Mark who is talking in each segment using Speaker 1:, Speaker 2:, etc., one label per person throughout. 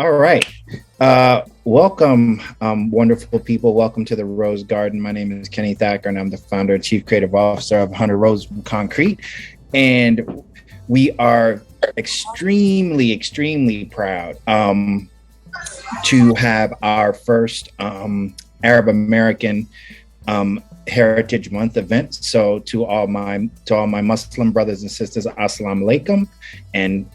Speaker 1: All right. Welcome, wonderful people. Welcome to the Rose Garden. My name is Kenny Thacker, and I'm the founder and chief creative officer of 100 Rose Concrete. And we are extremely, extremely proud to have our first Arab American Heritage Month event. So to all my Muslim brothers and sisters, assalamu alaikum, and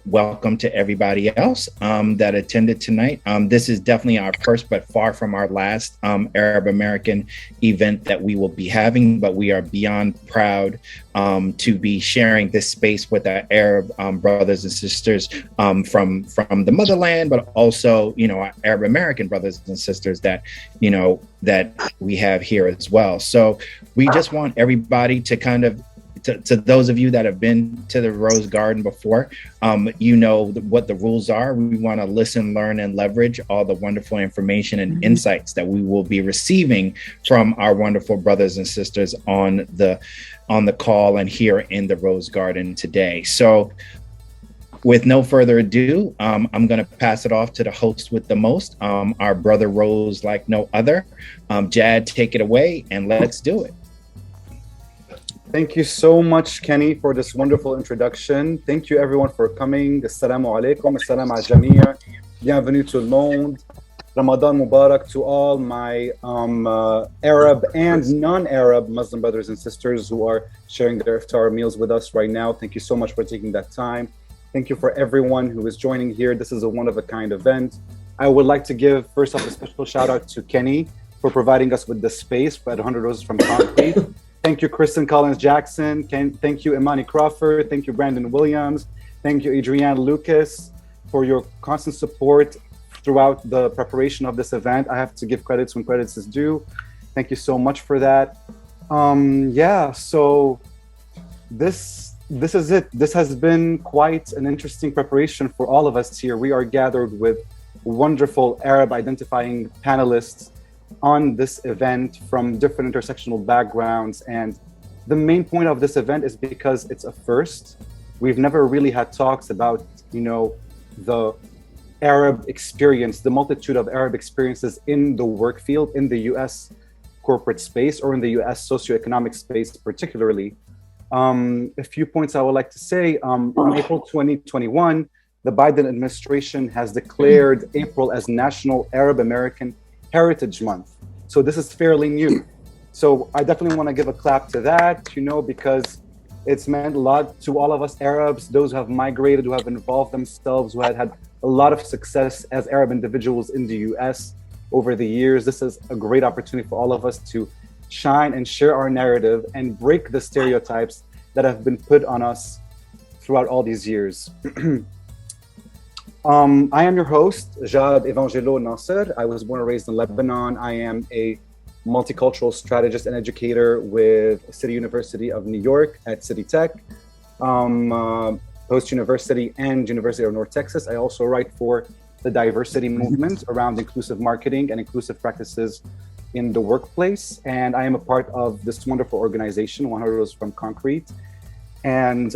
Speaker 1: welcome to everybody else that attended tonight. This is definitely our first, but far from our last Arab American event that we will be having. But we are beyond proud to be sharing this space with our Arab brothers and sisters from the motherland, but also our Arab American brothers and sisters that that we have here as well. So we just want everybody to kind of, to those of you that have been to the Rose Garden before, what the rules are. We want to listen, learn, and leverage all the wonderful information and insights that we will be receiving from our wonderful brothers and sisters on the call and here in the Rose Garden today. So with no further ado, I'm going to pass it off to the host with the most, our brother Rose like no other. Jad, take it away and let's do it.
Speaker 2: Thank you so much, Kenny, for this wonderful introduction. Thank you, everyone, for coming. Assalamu alaikum, assalam al jamia. Bienvenue tout le monde. Ramadan Mubarak to all my Arab and non-Arab Muslim brothers and sisters who are sharing their iftar meals with us right now. Thank you so much for taking that time. Thank you for everyone who is joining here. This is a one-of-a-kind event. I would like to give, first off, a special shout out to Kenny for providing us with the space at 100 Roses from Concrete. Thank you, Kristen Collins-Jackson. Thank you, Imani Crawford. Thank you, Brandon Williams. Thank you, Adrienne Lucas, for your constant support throughout the preparation of this event. I have to give credits when credits is due. Thank you so much for that. So this is it. This has been quite an interesting preparation for all of us here. We are gathered with wonderful Arab identifying panelists on this event from different intersectional backgrounds. And the main point of this event is because it's a first. We've never really had talks about, the Arab experience, the multitude of Arab experiences in the work field, in the US corporate space or in the US socioeconomic space particularly. A few points I would like to say. In April 2021, the Biden administration has declared April as National Arab American Heritage Month. So this is fairly new. So I definitely want to give a clap to that, because it's meant a lot to all of us Arabs, those who have migrated, who have involved themselves, who had a lot of success as Arab individuals in the US over the years. This is a great opportunity for all of us to shine and share our narrative and break the stereotypes that have been put on us throughout all these years. I am your host, Jad-Évangelo Nasser. I was born and raised in Lebanon. I am a multicultural strategist and educator with City University of New York at City Tech, Post University and University of North Texas. I also write for the diversity movement around inclusive marketing and inclusive practices in the workplace. And I am a part of this wonderful organization, 100 Roses from Concrete. And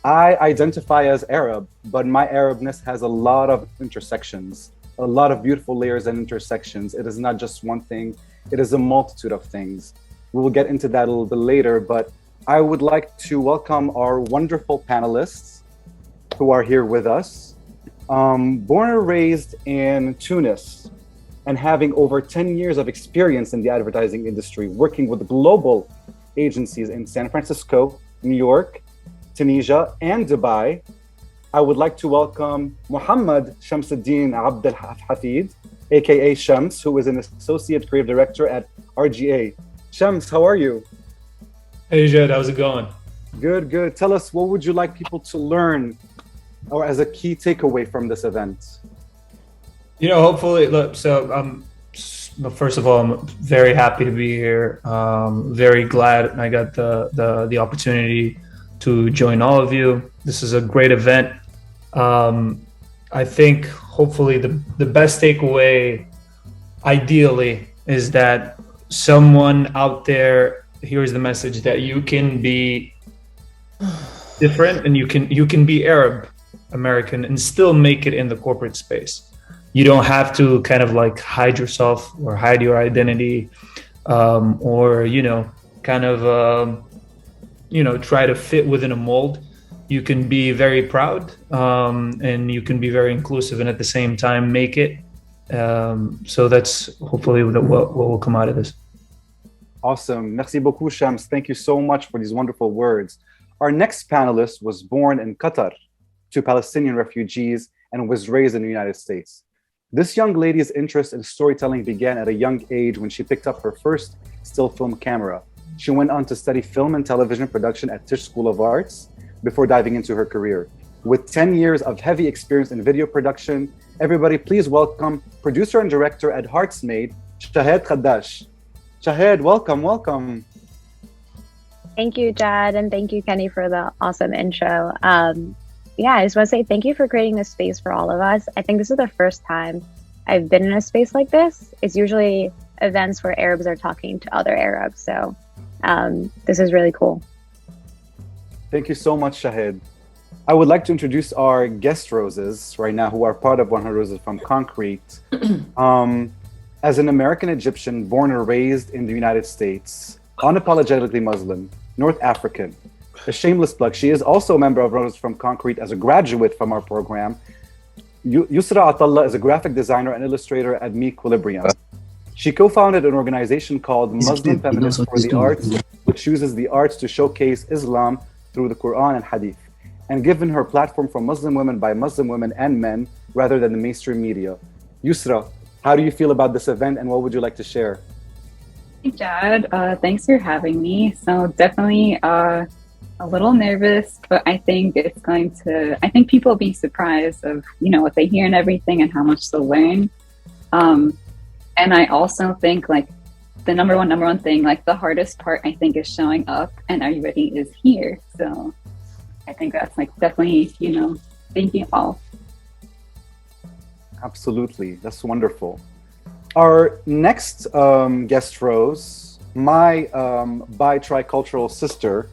Speaker 2: I identify as Arab, but my Arabness has a lot of intersections, a lot of beautiful layers and intersections. It is not just one thing, it is a multitude of things. We will get into that a little bit later, but I would like to welcome our wonderful panelists who are here with us. Born and raised in Tunis and having over 10 years of experience in the advertising industry, working with global agencies in San Francisco, New York, Tunisia, and Dubai, I would like to welcome Muhammad Chamsseddine Abdelhafidh, aka Shams, who is an associate creative director at RGA. Shams, how are you?
Speaker 3: Hey Jad, how's it going?
Speaker 2: Good, good. Tell us, what would you like people to learn or as a key takeaway from this event?
Speaker 3: Hopefully, look, so first of all, I'm very happy to be here. Very glad I got the opportunity to join all of you. This is a great event. I think hopefully the best takeaway, ideally, is that someone out there hears the message that you can be different and you can be Arab. American and still make it in the corporate space. You don't have to kind of like hide yourself or hide your identity, or, try to fit within a mold. You can be very proud, and you can be very inclusive, and at the same time make it. So that's hopefully what will come out of this.
Speaker 2: Awesome. Merci beaucoup, Shams. Thank you so much for these wonderful words. Our next panelist was born in Qatar to Palestinian refugees and was raised in the United States. This young lady's interest in storytelling began at a young age when she picked up her first still film camera. She went on to study film and television production at Tisch School of Arts before diving into her career. With 10 years of heavy experience in video production, everybody please welcome producer and director at HearstMade, Shahed Khaddash. Shahed, welcome.
Speaker 4: Thank you, Jad, and thank you, Kenny, for the awesome intro. I just want to say thank you for creating this space for all of us. I think this is the first time I've been in a space like this. It's usually events where Arabs are talking to other Arabs, so this is really cool.
Speaker 2: Thank you so much, Shahed. I would like to introduce our guest roses right now who are part of 100 Roses from Concrete. As an American Egyptian born and raised in the United States, unapologetically Muslim, North African, a shameless plug, she is also a member of Roses from Concrete as a graduate from our program. Usra Attalla is a graphic designer and illustrator at meQuilibirum. She co-founded an organization called Muslim Feminists for the Arts, which uses the arts to showcase Islam through the Quran and Hadith, and given her platform for Muslim women by Muslim women and men rather than the mainstream media. Usra, how do you feel about this event and what would you like to share?
Speaker 5: Hey, Jad. Thanks for having me. So definitely a little nervous, but I think I think people will be surprised of, what they hear and everything and how much they'll learn. And I also think like the number one thing, like the hardest part, I think, is showing up and everybody is here. So I think that's like definitely, thank you all.
Speaker 2: Absolutely. That's wonderful. Our next guest rose, my bi-tricultural sister,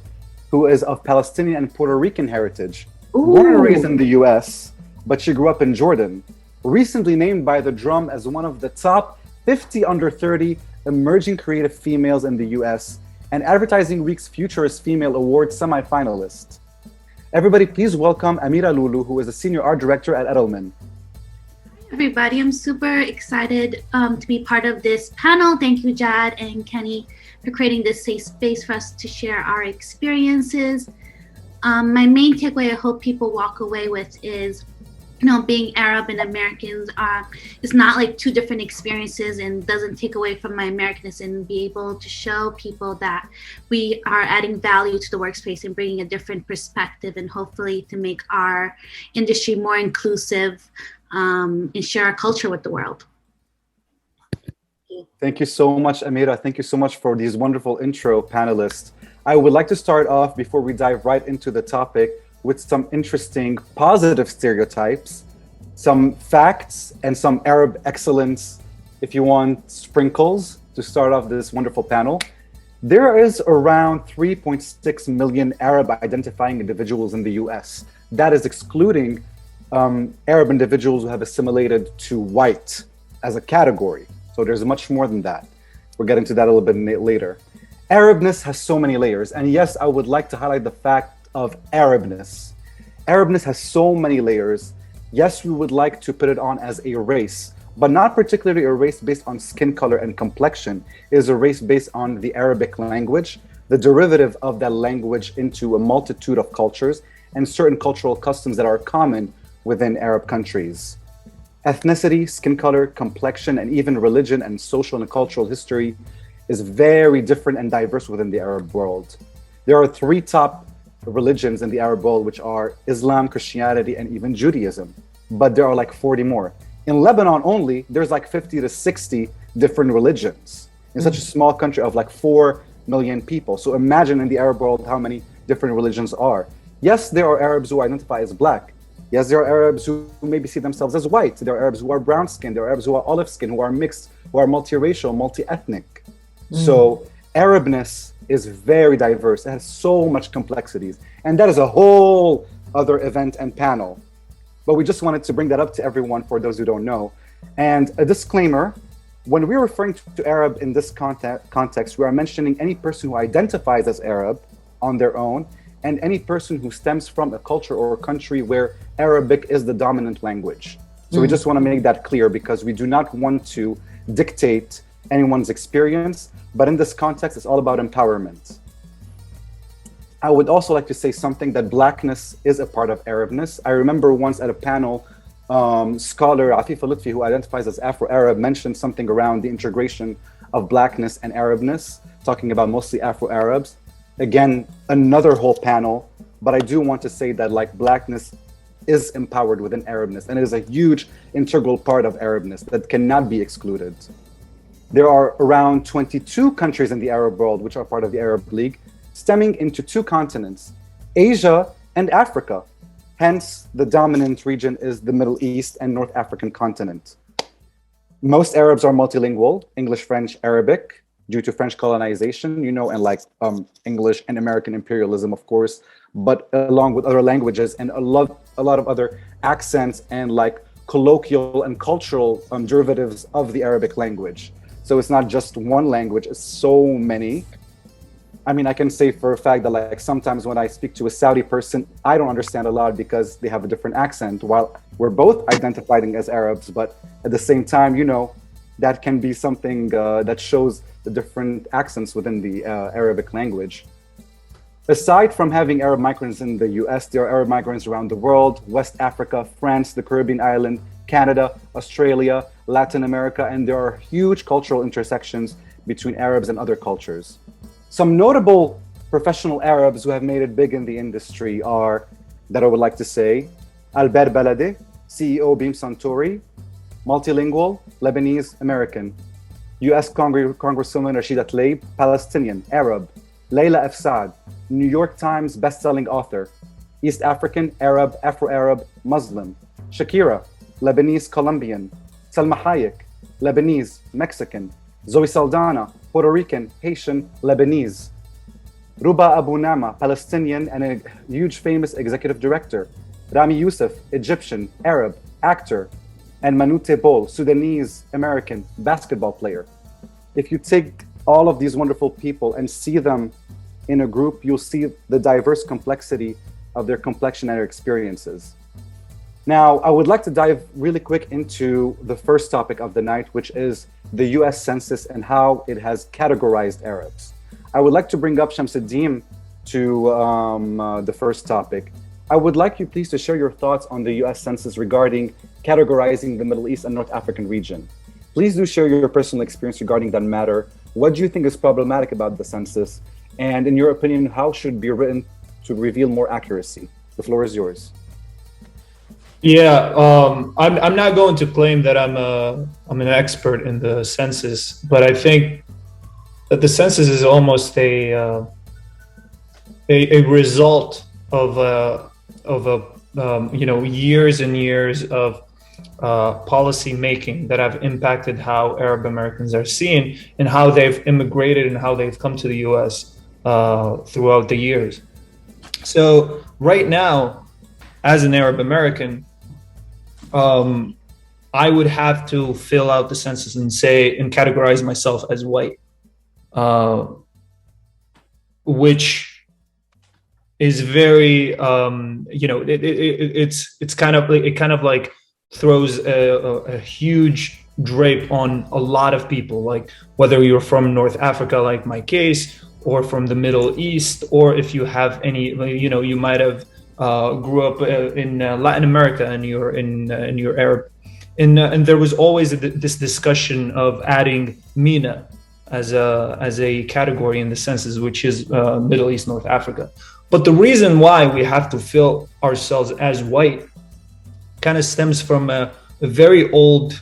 Speaker 2: who is of Palestinian and Puerto Rican heritage. Ooh. Born and raised in the US, but she grew up in Jordan. Recently named by The Drum as one of the top 50 under 30 emerging creative females in the US and Advertising Week's Futurist Female Award semi-finalist. Everybody please welcome Amera Lulu, who is a senior art director at Edelman.
Speaker 6: Hi everybody, I'm super excited to be part of this panel. Thank you, Jad and Kenny, for creating this safe space for us to share our experiences. My main takeaway I hope people walk away with is, being Arab and Americans is not like two different experiences and doesn't take away from my Americanness, and be able to show people that we are adding value to the workspace and bringing a different perspective, and hopefully to make our industry more inclusive and share our culture with the world.
Speaker 2: Thank you so much, Amera. Thank you so much for these wonderful intro panelists. I would like to start off before we dive right into the topic with some interesting positive stereotypes, some facts, and some Arab excellence, if you want, sprinkles to start off this wonderful panel. There is around 3.6 million Arab identifying individuals in the US. That is excluding Arab individuals who have assimilated to white as a category. So there's much more than that. We'll get into that a little bit later. Arabness has so many layers. And yes, I would like to highlight the fact of Arabness. Arabness has so many layers. Yes, we would like to put it on as a race, but not particularly a race based on skin color and complexion. It is a race based on the Arabic language, the derivative of that language into a multitude of cultures and certain cultural customs that are common within Arab countries. Ethnicity, skin color, complexion, and even religion and social and cultural history is very different and diverse within the Arab world. There are three top religions in the Arab world, which are Islam, Christianity, and even Judaism. But there are like 40 more. In Lebanon only, there's like 50 to 60 different religions in such a small country of like 4 million people. So imagine in the Arab world how many different religions are. Yes, there are Arabs who identify as black. Yes, there are Arabs who maybe see themselves as white. There are Arabs who are brown skinned. There are Arabs who are olive skinned, who are mixed, who are multiracial, multi-ethnic. So Arabness is very diverse. It has so much complexities. And that is a whole other event and panel. but we just wanted to bring that up to everyone for those who don't know. And a disclaimer, when we're referring to Arab in this context, we are mentioning any person who identifies as Arab on their own, and any person who stems from a culture or a country where Arabic is the dominant language. So we just want to make that clear, because we do not want to dictate anyone's experience, but in this context, it's all about empowerment. I would also like to say something, that Blackness is a part of Arabness. I remember once at a panel, scholar Afifa Lutfi, who identifies as Afro-Arab, mentioned something around the integration of Blackness and Arabness, talking about mostly Afro-Arabs. Again, another whole panel, but I do want to say that like Blackness is empowered within Arabness, and it is a huge integral part of Arabness that cannot be excluded. There are around 22 countries in the Arab world which are part of the Arab League, stemming into 2 continents, Asia and Africa. Hence, the dominant region is the Middle East and North African continent. Most Arabs are multilingual, English, French, Arabic, due to French colonization, you know, and like English and American imperialism, of course, but along with other languages and a lot of other accents and like colloquial and cultural derivatives of the Arabic language. So it's not just one language, it's so many. I mean, I can say for a fact that like sometimes when I speak to a Saudi person, I don't understand a lot because they have a different accent, while we're both identifying as Arabs, but at the same time, you know, that can be something that shows the different accents within the Arabic language. Aside from having Arab migrants in the US, there are Arab migrants around the world, West Africa, France, the Caribbean island, Canada, Australia, Latin America, and there are huge cultural intersections between Arabs and other cultures. Some notable professional Arabs who have made it big in the industry are, that I would like to say, Albert Baladi, CEO Beam Suntory, multilingual, Lebanese American, US Congresswoman Rashida Tlaib, Palestinian, Arab, Layla F. Saad, New York Times bestselling author, East African, Arab, Afro-Arab, Muslim, Shakira, Lebanese Colombian, Salma Hayek, Lebanese, Mexican, Zoe Saldana, Puerto Rican, Haitian, Lebanese, Ruba Abu Nama, Palestinian and a huge famous executive director, Rami Youssef, Egyptian, Arab, actor, and Manute Bol, Sudanese American basketball player. If you take all of these wonderful people and see them in a group, you'll see the diverse complexity of their complexion and their experiences. Now, I would like to dive really quick into the first topic of the night, which is the US Census and how it has categorized Arabs. I would like to bring up Chamsseddine to the first topic. I would like you please to share your thoughts on the US Census regarding categorizing the Middle East and North African region. Please do share your personal experience regarding that matter. What do you think is problematic about the census? And in your opinion, how should it be written to reveal more accuracy? The floor is yours.
Speaker 3: Yeah, I'm not going to claim that I'm an expert in the census, but I think that the census is almost a result of years and years of policy making that have impacted how Arab Americans are seen and how they've immigrated and how they've come to the US throughout the years. So right now, as an Arab American, I would have to fill out the census and categorize myself as white, which is very, it kind of like throws a huge drape on a lot of people, like whether you're from North Africa, like my case, or from the Middle East, or if you have any, you might have grew up in Latin America and you're Arab, and there was always this discussion of adding MENA as a category in the census, which is Middle East, North Africa. But the reason why we have to fill ourselves as white kind of stems from a very old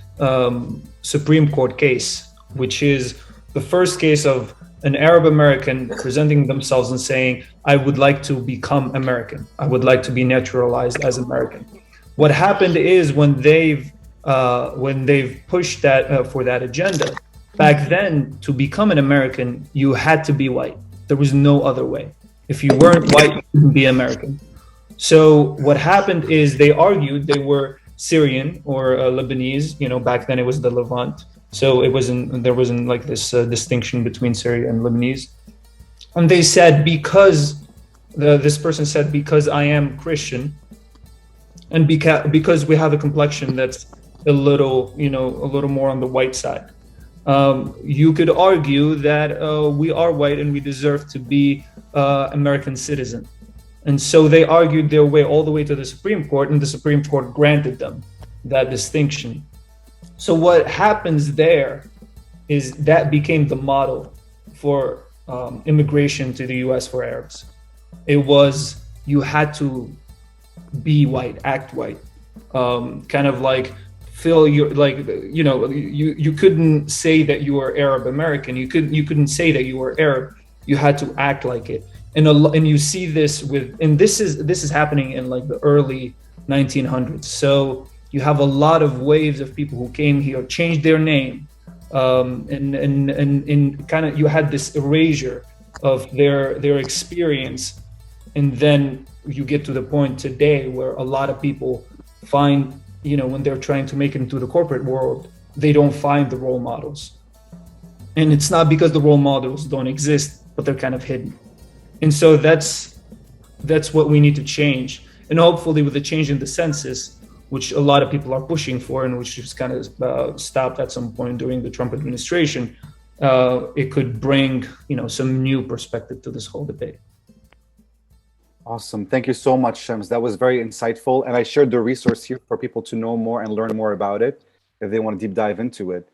Speaker 3: Supreme Court case, which is the first case of an Arab American presenting themselves and saying, I would like to become American. I would like to be naturalized as American. What happened is when they've pushed that for that agenda, back then, to become an American, you had to be white. There was no other way. If you weren't white, you couldn't be American. So what happened is they argued they were Syrian or Lebanese. Back then it was the Levant. So there wasn't like this distinction between Syria and Lebanese. And they said, this person said, because I am Christian, and because we have a complexion that's a little more on the white side, you could argue that we are white and we deserve to be American citizen. And so they argued their way all the way to the Supreme Court, and the Supreme Court granted them that distinction. So what happens there is that became the model for immigration to the US for Arabs. It was, you had to be white, act white, kind of like feel your, like, you couldn't say that you were Arab American. You couldn't say that you were Arab. You had to act like it. And you see this and this is happening in like the early 1900s. So you have a lot of waves of people who came here, changed their name, and kind of, you had this erasure of their experience. And then you get to the point today where a lot of people find, when they're trying to make it into the corporate world, they don't find the role models. And it's not because the role models don't exist, but they're kind of hidden. And so that's what we need to change. And hopefully with the change in the census, which a lot of people are pushing for, and which just kind of stopped at some point during the Trump administration, it could bring, some new perspective to this whole debate.
Speaker 2: Awesome. Thank you so much, Shams. That was very insightful. And I shared the resource here for people to know more and learn more about it if they want to deep dive into it.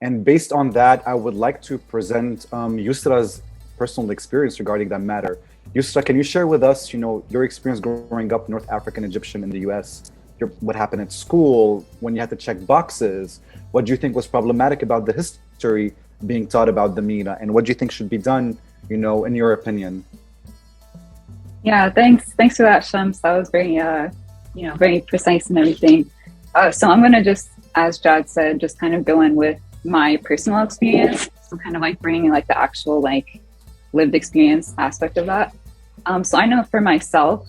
Speaker 2: And based on that, I would like to present Usra's personal experience regarding that matter. Usra, can you share with us, your experience growing up North African Egyptian in the US? What happened at school, when you had to check boxes? What do you think was problematic about the history being taught about the MENA? And what do you think should be done, in your opinion?
Speaker 5: Yeah, thanks for that, Shams. That was very, very precise and everything. So I'm going to just, as Jad said, just kind of go in with my personal experience. So kind of like bringing like the actual like lived experience aspect of that. So I know for myself,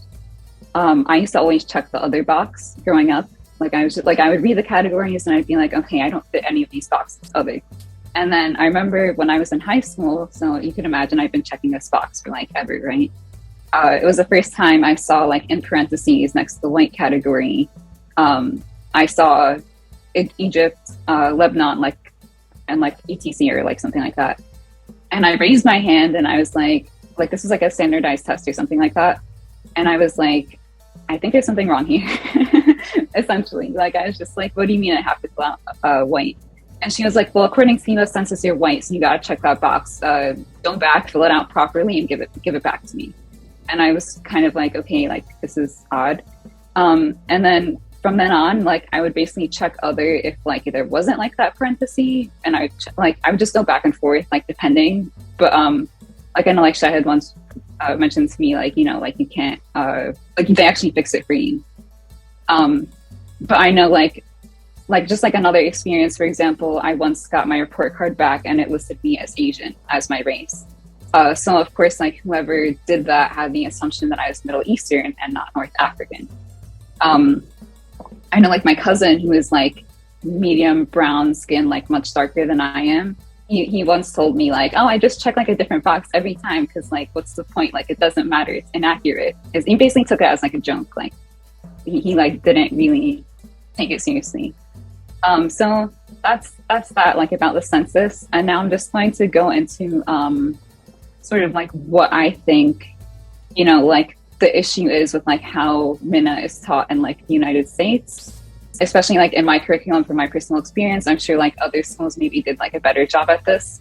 Speaker 5: I used to always check the other box growing up. Like I would read the categories and I'd be like, okay, I don't fit any of these boxes, other. And then I remember when I was in high school, so you can imagine I've been checking this box for like ever, right? It was the first time I saw like in parentheses next to the white category, I saw Egypt, Lebanon, and ETC or like something like that. And I raised my hand and I was like this was like a standardized test or something like that. And I was like, I think there's something wrong here, essentially. Like, I was just like, what do you mean I have to fill out white? And she was like, well, according to the census, you're white, so you got to check that box. Go back, fill it out properly, and give it back to me. And I was kind of like, okay, like, this is odd. And then from then on, like, I would basically check other if like there wasn't like that parenthesis, and I would just go back and forth, like, depending. But like, I know like Shahed once mentioned to me, like, like you can't like they actually fix it for you. But I know like just like another experience, for example, I once got my report card back and it listed me as Asian as my race. So of course, like, whoever did that had the assumption that I was Middle Eastern and not North African. I know like my cousin, who is like medium brown skin, like much darker than I am, he once told me like, oh, I just check like a different box every time because like, what's the point? Like, it doesn't matter, it's inaccurate. He basically took it as like a joke. Like he like didn't really take it seriously. So that's that, like, about the census. And now I'm just going to go into sort of like what I think, like the issue is with like how MENA is taught in like the United States, especially like in my curriculum from my personal experience. I'm sure like other schools maybe did like a better job at this.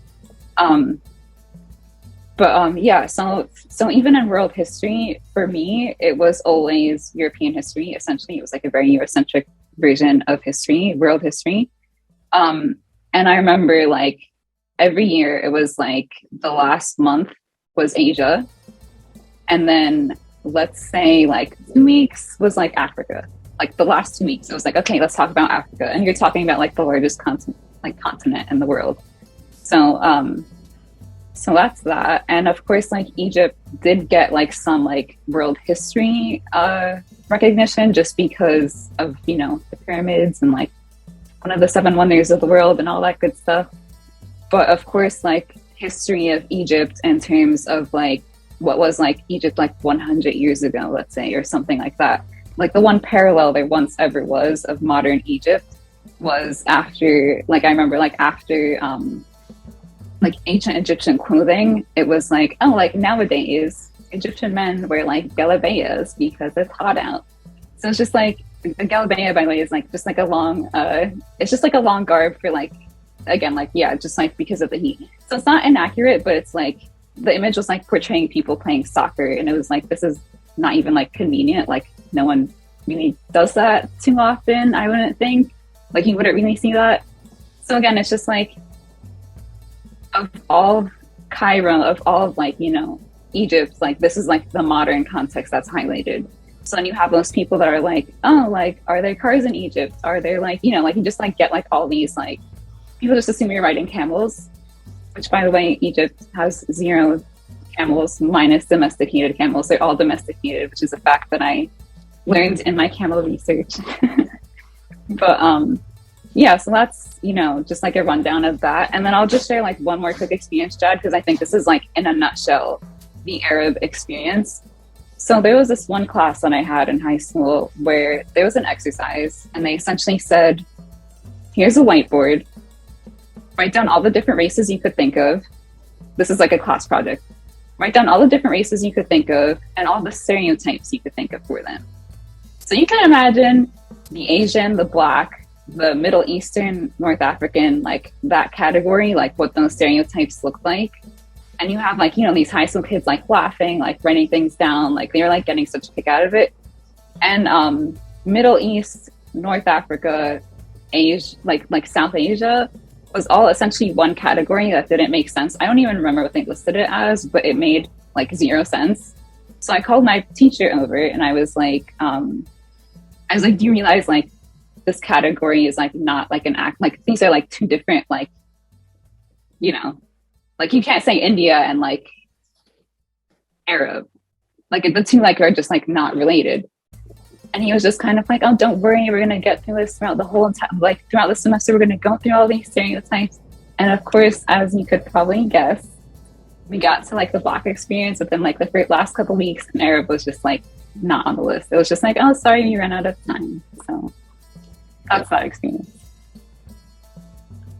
Speaker 5: Yeah, so even in world history, for me, it was always European history. Essentially, it was like a very Eurocentric version of history, world history. And I remember like every year it was like the last month was Asia. And then let's say like 2 weeks was like Africa. Like the last 2 weeks, it was like, okay, let's talk about Africa. And you're talking about like the largest continent in the world. So So that's that. And of course, like Egypt did get like some like world history recognition just because of, you know, the pyramids and like one of the 7 wonders of the world and all that good stuff. But of course, like history of Egypt in terms of like what was like Egypt like 100 years ago, let's say, or something like that. Like the one parallel there once ever was of modern Egypt was after, like I remember like after like ancient Egyptian clothing, it was like, oh, like nowadays Egyptian men wear like galabeyas because it's hot out. So it's just like a galabeya, by the way, is like just like a long it's just like a long garb for like, again, like, yeah, just like because of the heat. So it's not inaccurate, but it's like the image was like portraying people playing soccer, and it was like, this is not even like convenient. Like no one really does that too often, I wouldn't think. Like you wouldn't really see that. So again, it's just like, of all of Cairo, of all of like, you know, Egypt, like this is like the modern context that's highlighted. So then you have those people that are like, oh, like, are there cars in Egypt? Are there like, you know, like you just like get like all these like, people just assume you're riding camels, which by the way, Egypt has 0 camels minus domesticated camels. They're all domesticated, which is a fact that I learned in my camel research. But yeah, so that's, you know, just like a rundown of that. And then I'll just share like one more quick experience, Jad, because I think this is like in a nutshell, the Arab experience. So there was this one class that I had in high school where there was an exercise and they essentially said, here's a whiteboard, write down all the different races you could think of. This is like a class project. Write down all the different races you could think of and all the stereotypes you could think of for them. So you can imagine the Asian, the Black, the Middle Eastern, North African, like that category, like what those stereotypes look like. And you have like, you know, these high school kids like laughing, like writing things down, like they're like getting such a kick out of it. And Middle East, North Africa, Asia, like South Asia was all essentially one category that didn't make sense. I don't even remember what they listed it as, but it made like 0 sense. So I called my teacher over and I was like, do you realize like this category is like not like an act, like these are like 2 different, like, you know, like you can't say India and like Arab, like the 2 like are just like not related. And he was just kind of like, oh, don't worry, we're gonna get through this throughout the whole entire, like throughout the semester, we're gonna go through all these stereotypes. And of course, as you could probably guess, we got to like the Black experience within like the last couple of weeks, and Arab was just like not on the list. It was just like, oh, sorry, you ran out of time. So that's that experience.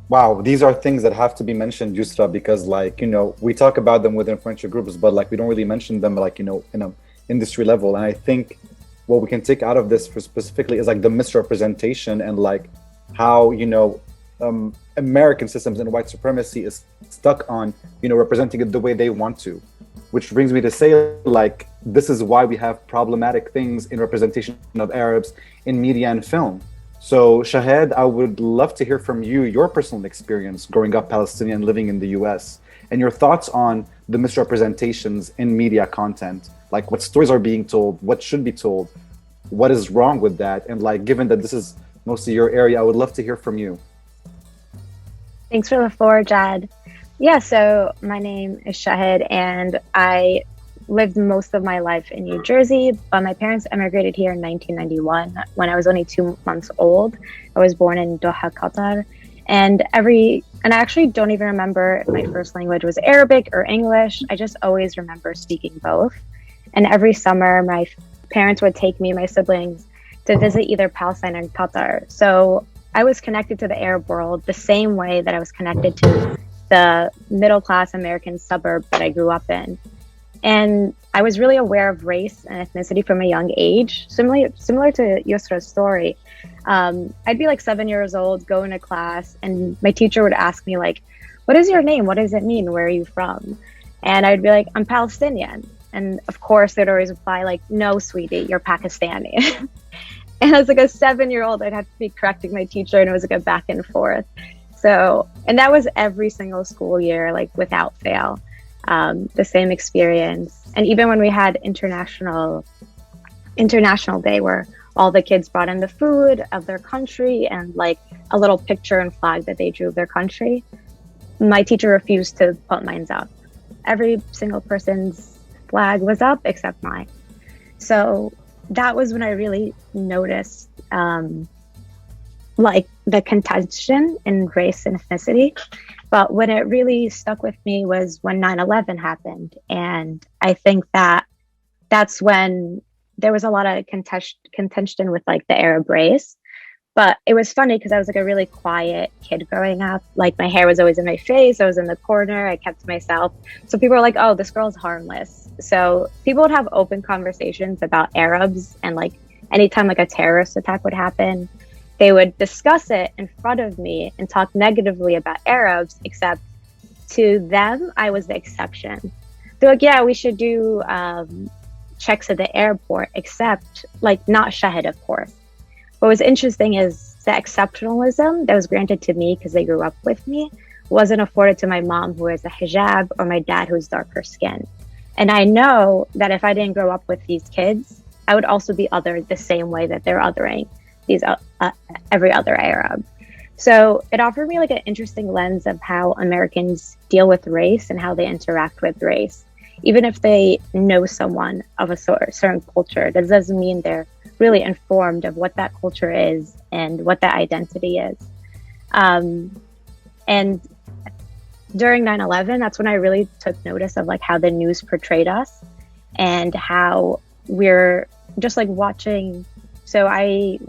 Speaker 2: Wow, these are things that have to be mentioned, Usra, because like, you know, we talk about them within friendship groups, but like we don't really mention them like, you know, in an industry level. And I think what we can take out of this for specifically is like the misrepresentation and like how, you know, American systems and white supremacy is stuck on, you know, representing it the way they want to. Which brings me to say, like, this is why we have problematic things in representation of Arabs in media and film. So, Shahed, I would love to hear from you, your personal experience growing up Palestinian, living in the US, and your thoughts on the misrepresentations in media content. Like, what stories are being told, what should be told, what is wrong with that? And, like, given that this is mostly your area, I would love to hear from you.
Speaker 4: Thanks for the floor, Jad. Yeah, so my name is Shahed, and I lived most of my life in New Jersey, but my parents emigrated here in 1991 when I was only 2 months old. I was born in Doha, Qatar, and I actually don't even remember if my first language was Arabic or English. I just always remember speaking both. And every summer, my parents would take me and my siblings to visit either Palestine or Qatar. So I was connected to the Arab world the same way that I was connected to the middle-class American suburb that I grew up in. And I was really aware of race and ethnicity from a young age, similar to Usra's story. I'd be like 7 years old, going to class, and my teacher would ask me like, what is your name? What does it mean? Where are you from? And I'd be like, I'm Palestinian. And of course, they'd always reply like, no, sweetie, you're Pakistani. And as like a 7-year-old, I'd have to be correcting my teacher, and it was like a back and forth. So, and that was every single school year, like without fail, the same experience. And even when we had International Day, where all the kids brought in the food of their country and like a little picture and flag that they drew of their country, my teacher refused to put mine up. every single person's flag was up except mine. So that was when I really noticed like the contention in race and ethnicity. But when it really stuck with me was when 9/11 happened. And I think that that's when there was a lot of contention with like the Arab race. But it was funny because I was like a really quiet kid growing up. Like my hair was always in my face. I was in the corner. I kept to myself. So people were like, oh, this girl's harmless. So people would have open conversations about Arabs, and like anytime like a terrorist attack would happen, they would discuss it in front of me and talk negatively about Arabs, except to them, I was the exception. They're like, yeah, we should do checks at the airport, except like not Shahed, of course. What was interesting is the exceptionalism that was granted to me because they grew up with me wasn't afforded to my mom, who has a hijab, or my dad, who's darker skinned. And I know that if I didn't grow up with these kids, I would also be othered the same way that they're othering these every other Arab. So it offered me like an interesting lens of how Americans deal with race and how they interact with race. Even if they know someone of a certain culture, that doesn't mean they're really informed of what that culture is and what that identity is. And during 9/11, that's when I really took notice of like how the news portrayed us and how we're just like watching. So I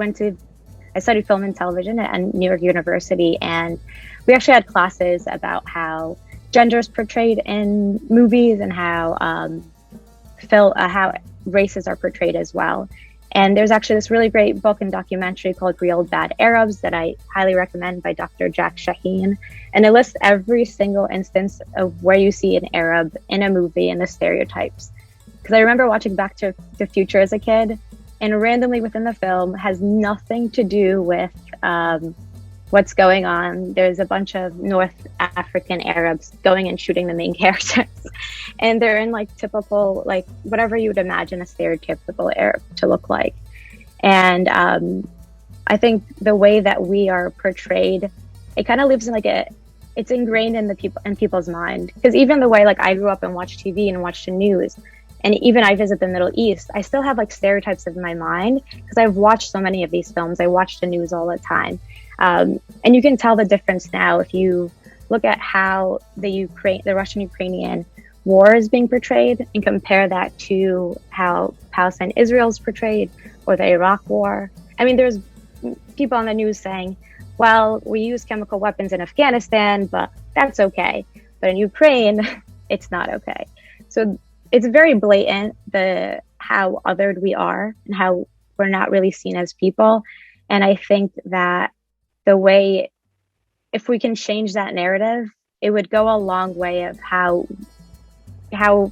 Speaker 4: studied film and television at New York University, and we actually had classes about how gender is portrayed in movies and how how races are portrayed as well. And there's actually this really great book and documentary called Real Bad Arabs that I highly recommend by Dr. Jack Shaheen. And it lists every single instance of where you see an Arab in a movie and the stereotypes. Because I remember watching Back to the Future as a kid, and randomly within the film has nothing to do with what's going on. There's a bunch of North African Arabs going and shooting the main characters. And they're in like typical, like whatever you would imagine a stereotypical Arab to look like. And I think the way that we are portrayed, it kind of lives in like it's ingrained in people's mind. Because even the way like I grew up and watched TV and watched the news, and even I visit the Middle East, I still have like stereotypes in my mind because I've watched so many of these films. I watch the news all the time. And you can tell the difference now if you look at how the Russian-Ukrainian war is being portrayed and compare that to how Palestine-Israel is portrayed, or the Iraq war. I mean, there's people on the news saying, well, we use chemical weapons in Afghanistan, but that's okay. But in Ukraine, it's not okay. So it's very blatant, how othered we are and how we're not really seen as people. And I think that if we can change that narrative, it would go a long way of how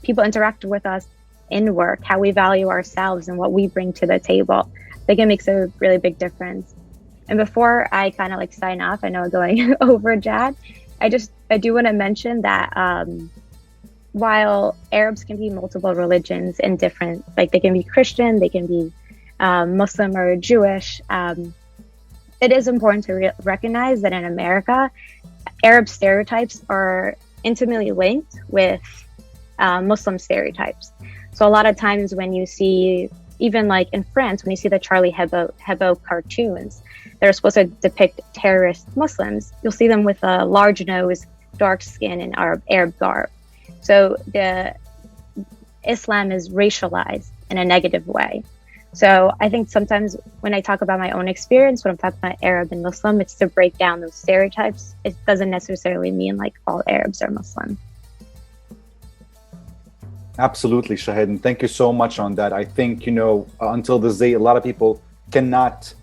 Speaker 4: people interact with us in work, how we value ourselves and what we bring to the table. I think it makes a really big difference. And before I kind of like sign off, I know I'm going over, Jad, I do want to mention that while Arabs can be multiple religions and different, like they can be Christian, they can be Muslim or Jewish, it is important to recognize that in America, Arab stereotypes are intimately linked with Muslim stereotypes. So a lot of times when you see, even like in France, when you see the Charlie Hebdo cartoons that are supposed to depict terrorist Muslims, you'll see them with a large nose, dark skin, and Arab garb. So Islam is racialized in a negative way. So I think sometimes when I talk about my own experience, when I'm talking about Arab and Muslim, it's to break down those stereotypes. It doesn't necessarily mean like all Arabs are Muslim.
Speaker 2: Absolutely, Shahed, and thank you so much on that. I think, until this day, a lot of people cannot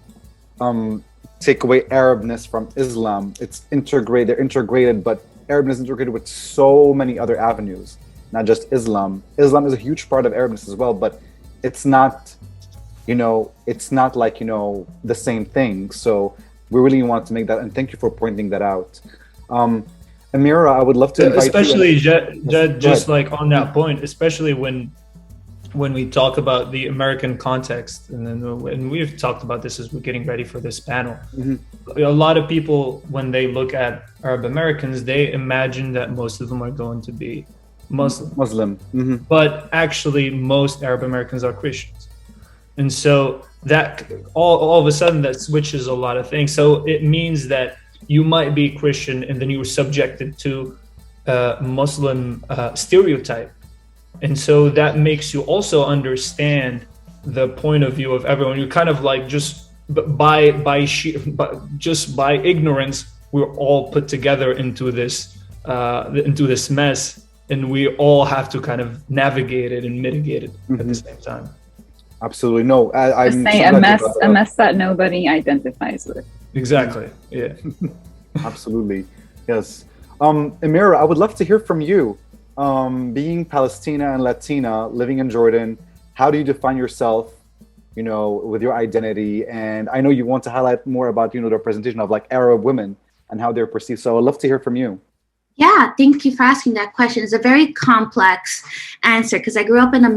Speaker 2: take away Arabness from Islam. They're integrated, but Arabness is integrated with so many other avenues, not just Islam. Islam is a huge part of Arabness as well, but it's not, it's not like, the same thing. So we really wanted to make that, and thank you for pointing that out. Amera, I would love to invite
Speaker 3: especially
Speaker 2: you.
Speaker 3: Jad, just like on that point, especially when we talk about the American context, and we've talked about this as we're getting ready for this panel. Mm-hmm. A lot of people, when they look at Arab Americans, they imagine that most of them are going to be Muslim.
Speaker 2: Mm-hmm.
Speaker 3: But actually most Arab Americans are Christians. And so that all of a sudden that switches a lot of things. So it means that you might be Christian and then you were subjected to Muslim stereotype. And so that makes you also understand the point of view of everyone. You kind of like just by ignorance, we're all put together into this mess, and we all have to kind of navigate it and mitigate it at the same time.
Speaker 2: Absolutely. No, I'm
Speaker 5: say a mess that nobody identifies with.
Speaker 3: Exactly. Yeah.
Speaker 2: Absolutely. Yes. Amera, I would love to hear from you. Being Palestina and Latina, living in Jordan, how do you define yourself, with your identity? And I know you want to highlight more about, the representation of like Arab women and how they're perceived. So I'd love to hear from you.
Speaker 6: Yeah, thank you for asking that question. It's a very complex answer because I grew up in a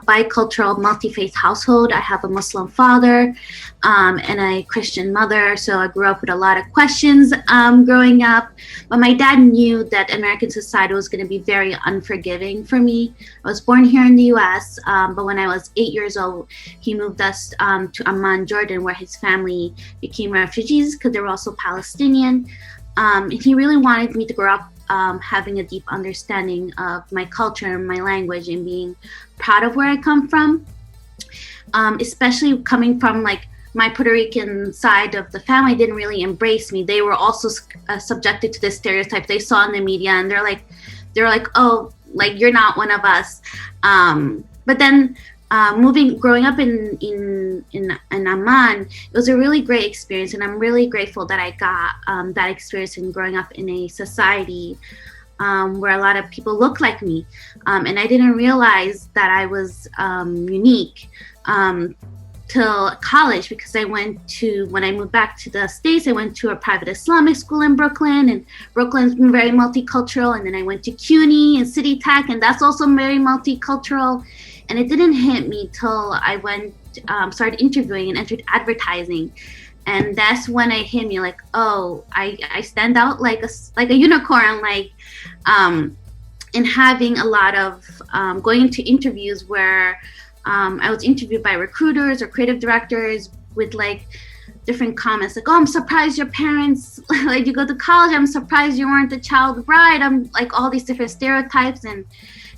Speaker 6: bicultural, multi-faith household. I have a Muslim father and a Christian mother, so I grew up with a lot of questions growing up. But my dad knew that American society was going to be very unforgiving for me. I was born here in the U.S., but when I was 8 years old, he moved us to Amman, Jordan, where his family became refugees because they were also Palestinian. And he really wanted me to grow up having a deep understanding of my culture and my language and being proud of where I come from, especially coming from like my Puerto Rican side of the family didn't really embrace me. They were also subjected to this stereotype they saw in the media, and they're like, oh, like you're not one of us. But then growing up in Amman, it was a really great experience, and I'm really grateful that I got that experience in growing up in a society where a lot of people look like me, and I didn't realize that I was unique till college, because when I moved back to the States, I went to a private Islamic school in Brooklyn, and Brooklyn's been very multicultural, and then I went to CUNY and City Tech, and that's also very multicultural. And it didn't hit me till I started interviewing and entered advertising. And that's when it hit me like, oh, I stand out like a unicorn, in having a lot of going into interviews where I was interviewed by recruiters or creative directors with like different comments like, oh, I'm surprised your parents like you go to college. I'm surprised you weren't the child bride. I'm like all these different stereotypes, and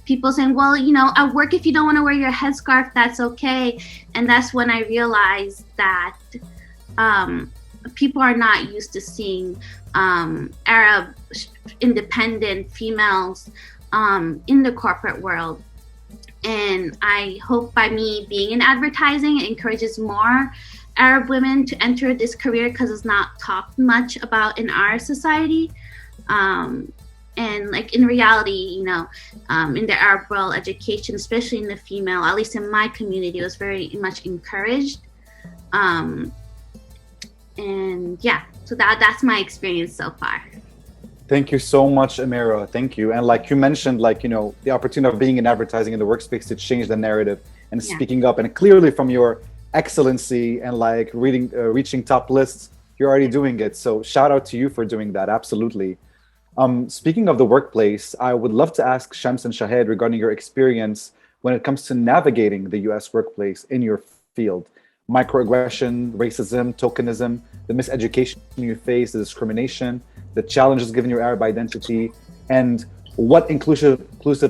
Speaker 6: people saying, well, at work, if you don't want to wear your headscarf, that's okay. And that's when I realized that people are not used to seeing Arab independent females in the corporate world. And I hope by me being in advertising, it encourages more Arab women to enter this career, because it's not talked much about in our society. And like in reality, in the Arab world, education, especially in the female, at least in my community, was very much encouraged. And yeah, so that's my experience so far.
Speaker 2: Thank you so much, Amera. Thank you. And like you mentioned, the opportunity of being in advertising in the workspace to change the narrative and speaking up, and clearly from your excellency and reaching top lists, you're already doing it. So shout out to you for doing that. Absolutely. Speaking of the workplace, I would love to ask Shams and Shahed regarding your experience when it comes to navigating the US workplace in your field. Microaggression, racism, tokenism, the miseducation you face, the discrimination, the challenges given your Arab identity, and what inclusive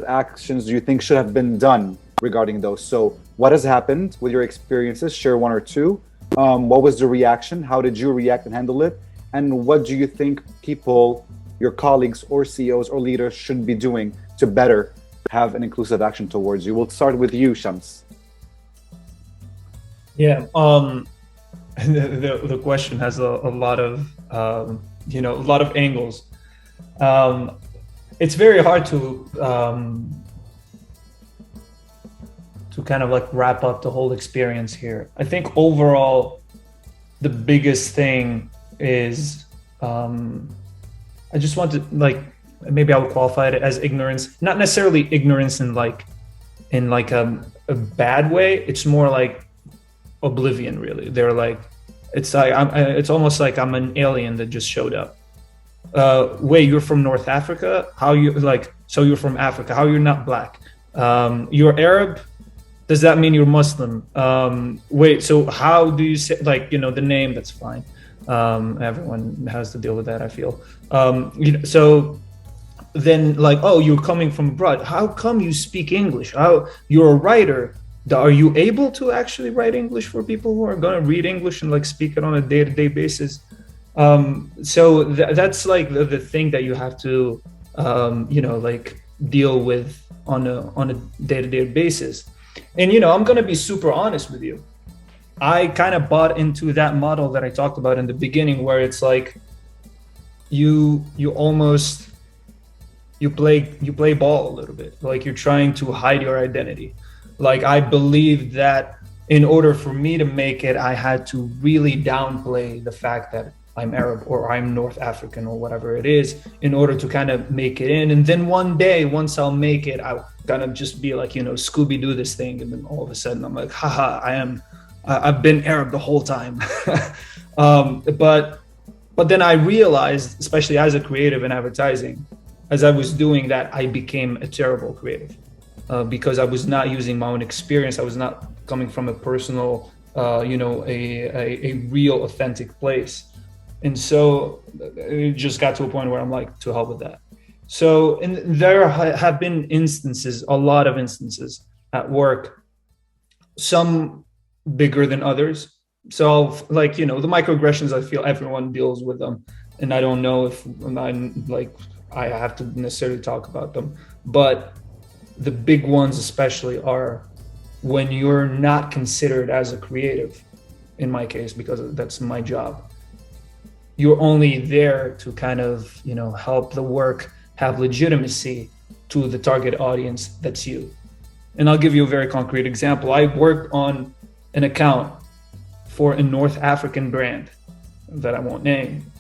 Speaker 2: actions do you think should have been done regarding those? So what has happened with your experiences? Share one or two. What was the reaction? How did you react and handle it? And what do you think people, your colleagues or CEOs or leaders, should be doing to better have an inclusive action towards you? We'll start with you, Shams.
Speaker 3: Yeah, the question has a lot of a lot of angles. It's very hard to kind of like wrap up the whole experience here. I think overall, the biggest thing is I just want to maybe I would qualify it as ignorance, not necessarily ignorance in a bad way. It's more like oblivion, really. They're like, it's almost like I'm an alien that just showed up. Wait, you're from North Africa? How you So you're from Africa. How you're not black? You're Arab. Does that mean you're Muslim? Wait, so how do you say, like, you know, the name? That's fine. Everyone has to deal with that, I feel. You know, so then, like, oh, you're coming from abroad. How come you speak English? How you're a writer? Are you able to actually write English for people who are going to read English and like speak it on a day-to-day basis? So that's like the thing that you have to, you know, like deal with on a day-to-day basis. And, you know, I'm going to be super honest with you. I kind of bought into that model that I talked about in the beginning, where it's like you play ball a little bit, like you're trying to hide your identity. Like, I believed that in order for me to make it, I had to really downplay the fact that I'm Arab or I'm North African or whatever it is in order to kind of make it in. And then one day, once I'll make it, I'll kind of just be like, you know, Scooby-Doo this thing. And then all of a sudden I'm like, haha, I've been Arab the whole time. But then I realized, especially as a creative in advertising, as I was doing that, I became a terrible creative because I was not using my own experience. I was not coming from a personal, you know, a real authentic place. And so it just got to a point where I'm like, to hell with that. So, and there have been instances, a lot of instances at work, some bigger than others. So, like, you know, the microaggressions, I feel everyone deals with them. And I don't know if I have to necessarily talk about them. But the big ones especially are when you're not considered as a creative, in my case, because that's my job. You're only there to kind of, you know, help the work have legitimacy to the target audience that's you. And I'll give you a very concrete example. I worked on an account for a North African brand that I won't name.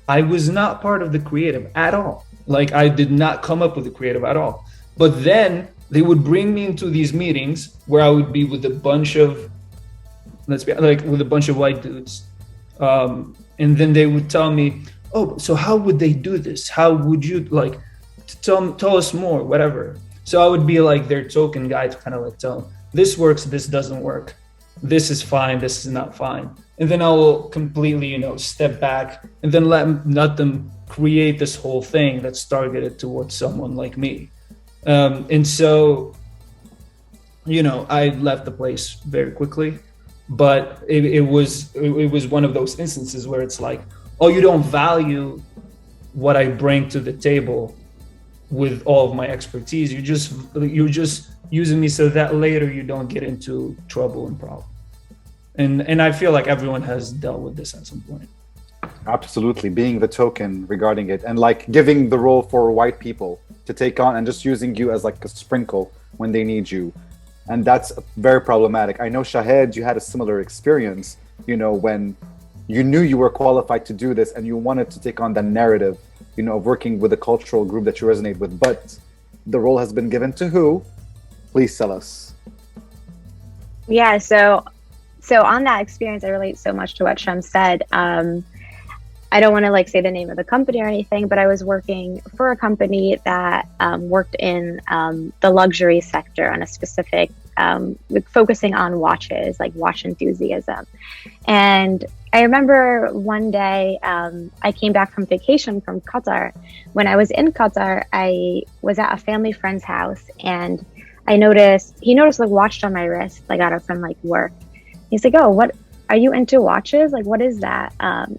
Speaker 3: I was not part of the creative at all. Like, I did not come up with the creative at all. But then they would bring me into these meetings where I would be with a bunch of, with a bunch of white dudes. And then they would tell me, oh, so how would they do this? How would you, like, tell us more, whatever. So I would be like their token guy to kind of like tell them, this works, this doesn't work. This is fine, this is not fine. And then I will completely, you know, step back and then let them create this whole thing that's targeted towards someone like me. And so, you know, I left the place very quickly, but it was one of those instances where it's like, oh, you don't value what I bring to the table with all of my expertise. You're just using me so that later you don't get into trouble and problem. And I feel like everyone has dealt with this at some point.
Speaker 2: Absolutely, being the token regarding it, and like giving the role for white people to take on and just using you as like a sprinkle when they need you. And that's very problematic. I know, Shahed, you had a similar experience, you know, when you knew you were qualified to do this and you wanted to take on the narrative, you know, of working with a cultural group that you resonate with, but the role has been given to who? Please tell us.
Speaker 4: Yeah, so on that experience, I relate so much to what Shams said. I don't want to like say the name of the company or anything, but I was working for a company that worked in the luxury sector on a specific, focusing on watches, like watch enthusiasm. And I remember one day I came back from vacation from Qatar. When I was in Qatar, I was at a family friend's house, and he noticed like watch on my wrist. I got it from like work. He's like, oh, what are you into watches? Like, what is that?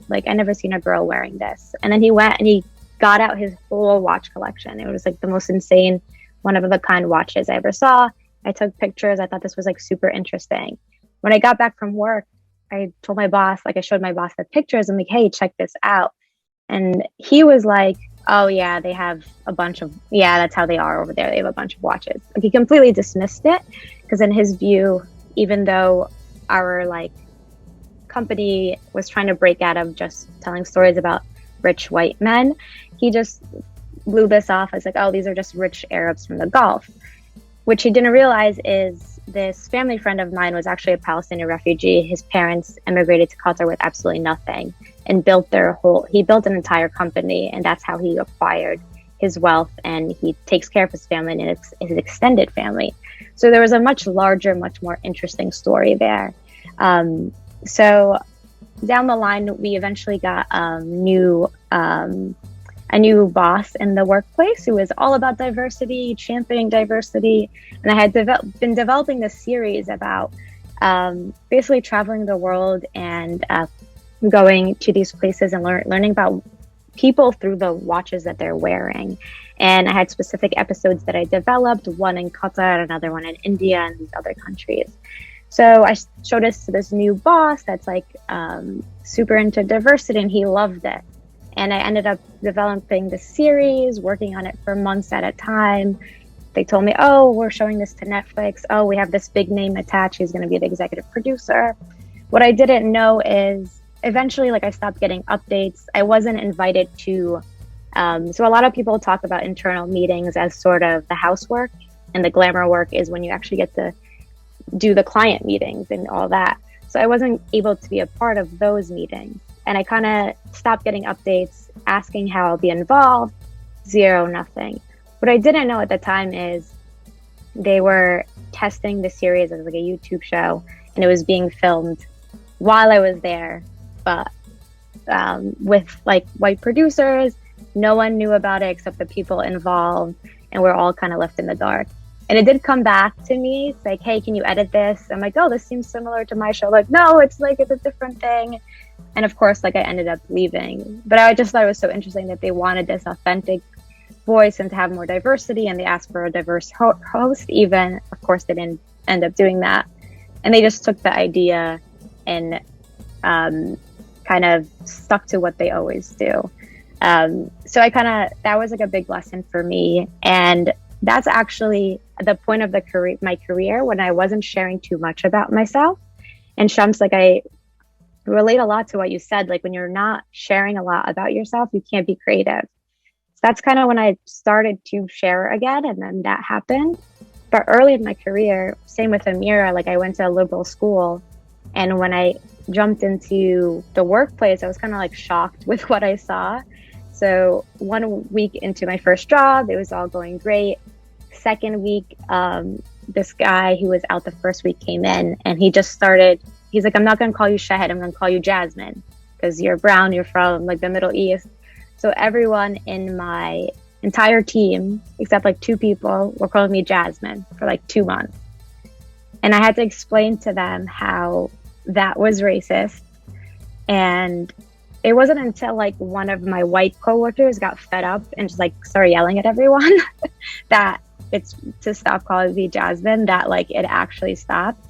Speaker 4: Like, I never seen a girl wearing this. And then he went and he got out his whole watch collection. It was like the most insane, one of a kind watches I ever saw. I took pictures. I thought this was like super interesting. When I got back from work, I told my boss, like I showed my boss the pictures. I'm like, hey, check this out. And he was like, oh yeah, they have a bunch of, yeah, that's how they are over there. They have a bunch of watches. Like, he completely dismissed it because in his view, even though our like company was trying to break out of just telling stories about rich white men, he just blew this off as like, oh, these are just rich Arabs from the Gulf. Which he didn't realize is this family friend of mine was actually a Palestinian refugee. His parents immigrated to Qatar with absolutely nothing and he built an entire company, and that's how he acquired his wealth, and he takes care of his family and his extended family. So there was a much larger, much more interesting story there. So down the line, we eventually got a new boss in the workplace who was all about diversity, championing diversity. And I had been developing this series about basically traveling the world and going to these places and learning about people through the watches that they're wearing. And I had specific episodes that I developed, one in Qatar, another one in India, and these other countries. So I showed this to this new boss that's like super into diversity, and he loved it. And I ended up developing the series, working on it for months at a time. They told me, oh, we're showing this to Netflix. Oh, we have this big name attached. He's going to be the executive producer. What I didn't know is eventually, like, I stopped getting updates. I wasn't invited to. So a lot of people talk about internal meetings as sort of the housework, and the glamour work is when you actually get to do the client meetings and all that. So I wasn't able to be a part of those meetings. And I kind of stopped getting updates, asking how I'll be involved. Zero, nothing. What I didn't know at the time is they were testing the series as like a YouTube show, and it was being filmed while I was there, but with like white producers. No one knew about it except the people involved, and we're all kind of left in the dark. And it did come back to me. It's like, hey, can you edit this? I'm like, oh, this seems similar to my show. Like, no, it's a different thing. And of course, like, I ended up leaving. But I just thought it was so interesting that they wanted this authentic voice and to have more diversity, and they asked for a diverse host even. Of course, they didn't end up doing that. And they just took the idea and kind of stuck to what they always do. So that was like a big lesson for me. And that's actually the point of my career when I wasn't sharing too much about myself. And Shams, like, I relate a lot to what you said. Like, when you're not sharing a lot about yourself, you can't be creative. So that's kind of when I started to share again, and then that happened. But early in my career, same with Amera, like, I went to a liberal school, and when I jumped into the workplace, I was kind of like shocked with what I saw. So 1 week into my first job, it was all going great. Second week, this guy who was out the first week came in, and he just started. He's like, I'm not going to call you Shahed, I'm going to call you Jasmine, because you're brown, you're from like the Middle East. So everyone in my entire team, except like 2 people, were calling me Jasmine for like 2 months. And I had to explain to them how that was racist. And it wasn't until like one of my white coworkers got fed up and just like started yelling at everyone that it's to stop calling me Jasmine, that like it actually stopped.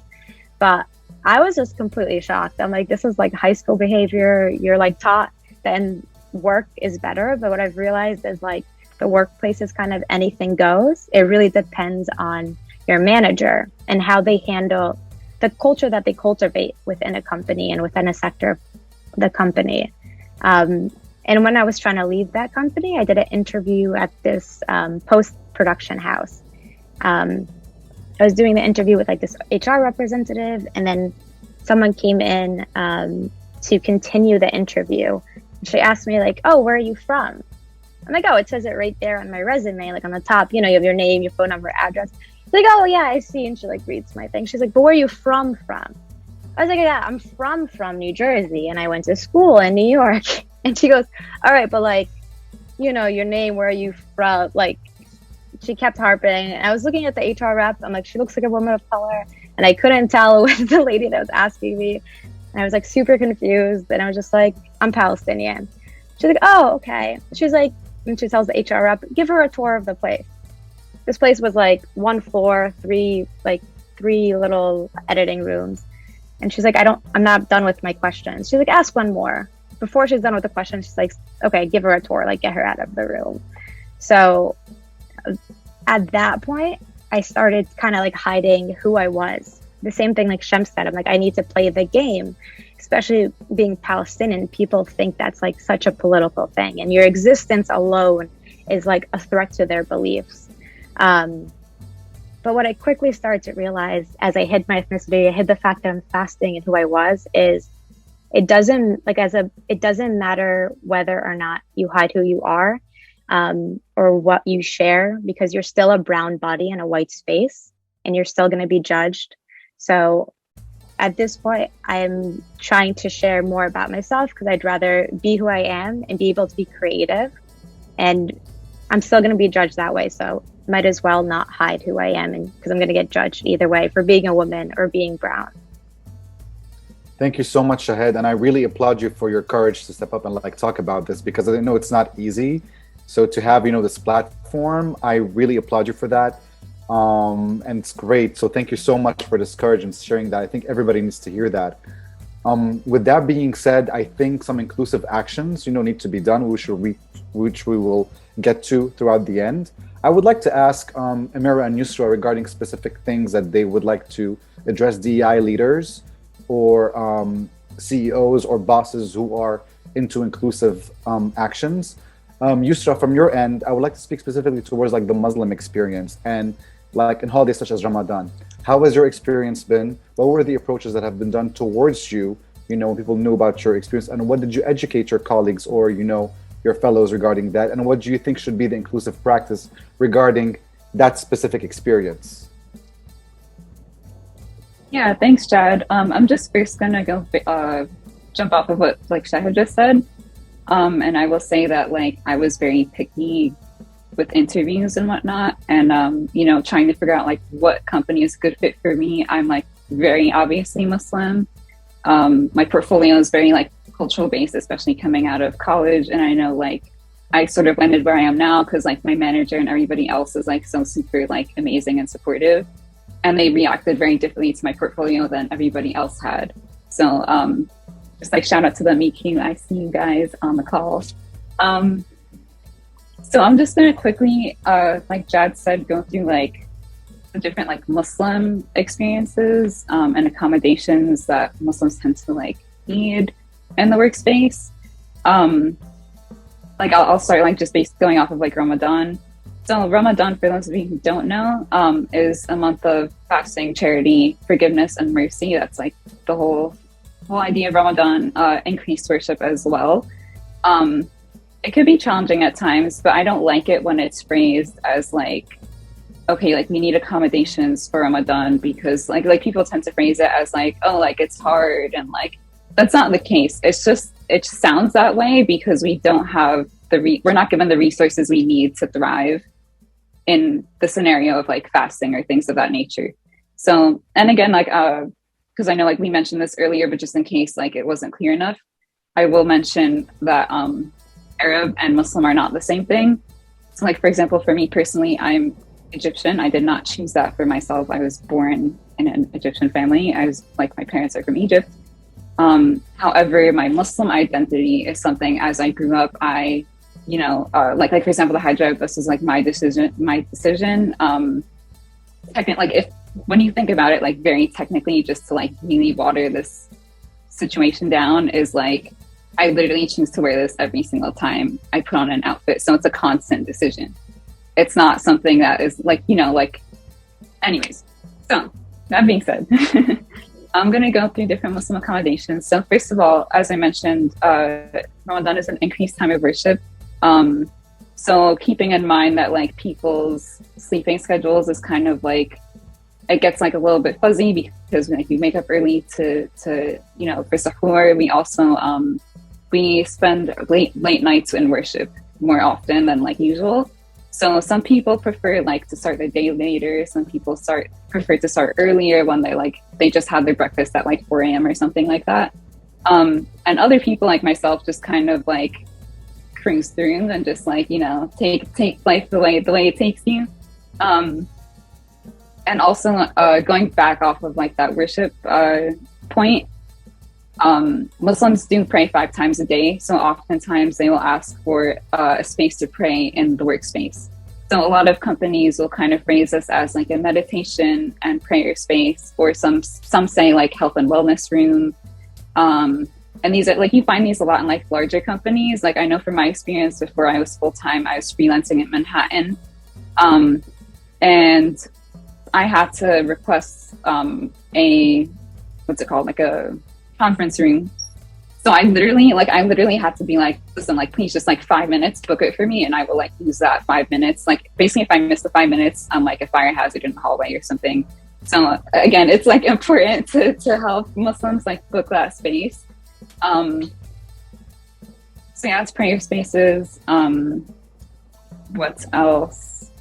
Speaker 4: But I was just completely shocked. I'm like, this is like high school behavior. You're like taught then work is better. But what I've realized is like the workplace is kind of anything goes. It really depends on your manager and how they handle the culture that they cultivate within a company and within a sector of the company. And when I was trying to leave that company, I did an interview at this post-production house. I was doing the interview with like this HR representative, and then someone came in to continue the interview. She asked me like, oh, where are you from? I'm like, oh, it says it right there on my resume, like on the top, you know, you have your name, your phone number, address. She's like, oh yeah, I see. And she like reads my thing. She's like, but where are you from? I was like, yeah, I'm from New Jersey, and I went to school in New York. And she goes, all right, but like, you know, your name, where are you from? Like, she kept harping. I was looking at the HR rep. I'm like, she looks like a woman of color. And I couldn't tell it was the lady that was asking me. And I was like super confused. And I was just like, I'm Palestinian. She's like, oh, okay. She's like, and she tells the HR rep, give her a tour of the place. This place was like 1 floor, 3 little editing rooms. And she's like, I'm not done with my questions. She's like, ask one more. Before she's done with the question, she's like, okay, give her a tour, like get her out of the room. So at that point, I started kind of like hiding who I was. The same thing like Shams said, I'm like, I need to play the game, especially being Palestinian. People think that's like such a political thing, and your existence alone is like a threat to their beliefs. But But what I quickly started to realize as I hid my ethnicity, I hid the fact that I'm fasting and who I was, is it doesn't matter whether or not you hide who you are, or what you share, because you're still a brown body in a white space and you're still going to be judged. So at this point, I'm trying to share more about myself because I'd rather be who I am and be able to be creative. And I'm still going to be judged that way. So might as well not hide who I am, and because I'm going to get judged either way for being a woman or being brown.
Speaker 2: Thank you so much, Shahed. And I really applaud you for your courage to step up and like talk about this, because I know it's not easy. So to have, this platform, I really applaud you for that. And it's great. So thank you so much for this courage and sharing that. I think everybody needs to hear that. With that being said, I think some inclusive actions, need to be done, which we will get to throughout the end. I would like to ask Amera and Usra regarding specific things that they would like to address DEI leaders or CEOs or bosses who are into inclusive actions. Usra, from your end, I would like to speak specifically towards like the Muslim experience and like in holidays such as Ramadan. How has your experience been? What were the approaches that have been done towards you, when people knew about your experience? And what did you educate your colleagues or, your fellows regarding that? And what do you think should be the inclusive practice regarding that specific experience?
Speaker 5: Yeah, thanks, Jad. I'm just first gonna go jump off of what like Shahed just said. And I will say that like I was very picky with interviews and whatnot, and trying to figure out like what company is a good fit for me. I'm like very obviously Muslim. My portfolio is very like cultural based, especially coming out of college, and I know like I sort of landed where I am now because like my manager and everybody else is like so super like amazing and supportive, and they reacted very differently to my portfolio than everybody else had. So just like shout out to the MEQ. I see you guys on the call. So I'm just gonna quickly, like Jad said, go through like the different like Muslim experiences and accommodations that Muslims tend to like need in the workspace. Like I'll start like just going off of like Ramadan. So Ramadan, for those of you who don't know, is a month of fasting, charity, forgiveness, and mercy. That's like the whole idea of Ramadan. Increased worship as well. It could be challenging at times, but I don't like it when it's phrased as like, okay, like we need accommodations for Ramadan, because like people tend to phrase it as like, oh, like it's hard, and like that's not the case. It's just it sounds that way because we don't have we're not given the resources we need to thrive in the scenario of like fasting or things of that nature. So, and again, like because I know like we mentioned this earlier, but just in case like it wasn't clear enough, I will mention that Arab and Muslim are not the same thing. So like, for example, for me personally, I'm Egyptian. I did not choose that for myself. I was born in an Egyptian family. I was like, my parents are from Egypt. However, my Muslim identity is something as I grew up, I, like for example, the hijab, this is like my decision. Like when you think about it, like very technically, just to like really water this situation down, is like, I literally choose to wear this every single time I put on an outfit. So it's a constant decision. It's not something that is like, anyways. So that being said, I'm going to go through different Muslim accommodations. So first of all, as I mentioned, Ramadan is an increased time of worship. So keeping in mind that like people's sleeping schedules is kind of like, it gets like a little bit fuzzy because like we wake up early to for sahur. We also, we spend late nights in worship more often than like usual. So some people prefer like to start their day later. Some people prefer to start earlier when they just had their breakfast at like 4 a.m. or something like that. And other people like myself just kind of like cruise through and just like, take life the way it takes you. And also going back off of like that worship point, Muslims do pray 5 times a day. So oftentimes they will ask for a space to pray in the workspace. So a lot of companies will kind of phrase this as like a meditation and prayer space, or some say like health and wellness room. And these are like, you find these a lot in like larger companies. Like I know from my experience before I was full-time, I was freelancing in Manhattan. And I had to request a, what's it called, like a conference room. So I literally had to be like, listen, like, please just like 5 minutes, book it for me, and I will like use that 5 minutes. Like basically, if I miss the 5 minutes, I'm like a fire hazard in the hallway or something. So again, it's like important to help Muslims like book that space. So yeah, it's prayer spaces. What else?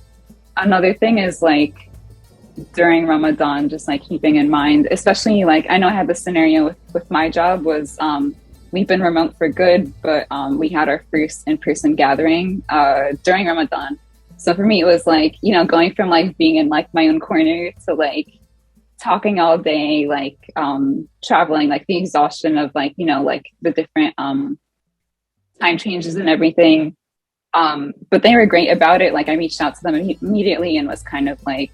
Speaker 5: Another thing is like during Ramadan, just like keeping in mind, especially like I know I had this scenario with my job was we've been remote for good, but we had our first in-person gathering during Ramadan. So for me, it was like, you know, going from like being in like my own corner to like talking all day, like traveling, like the exhaustion of like, you know, like the different time changes and everything. But they were great about it. Like I reached out to them immediately and was kind of like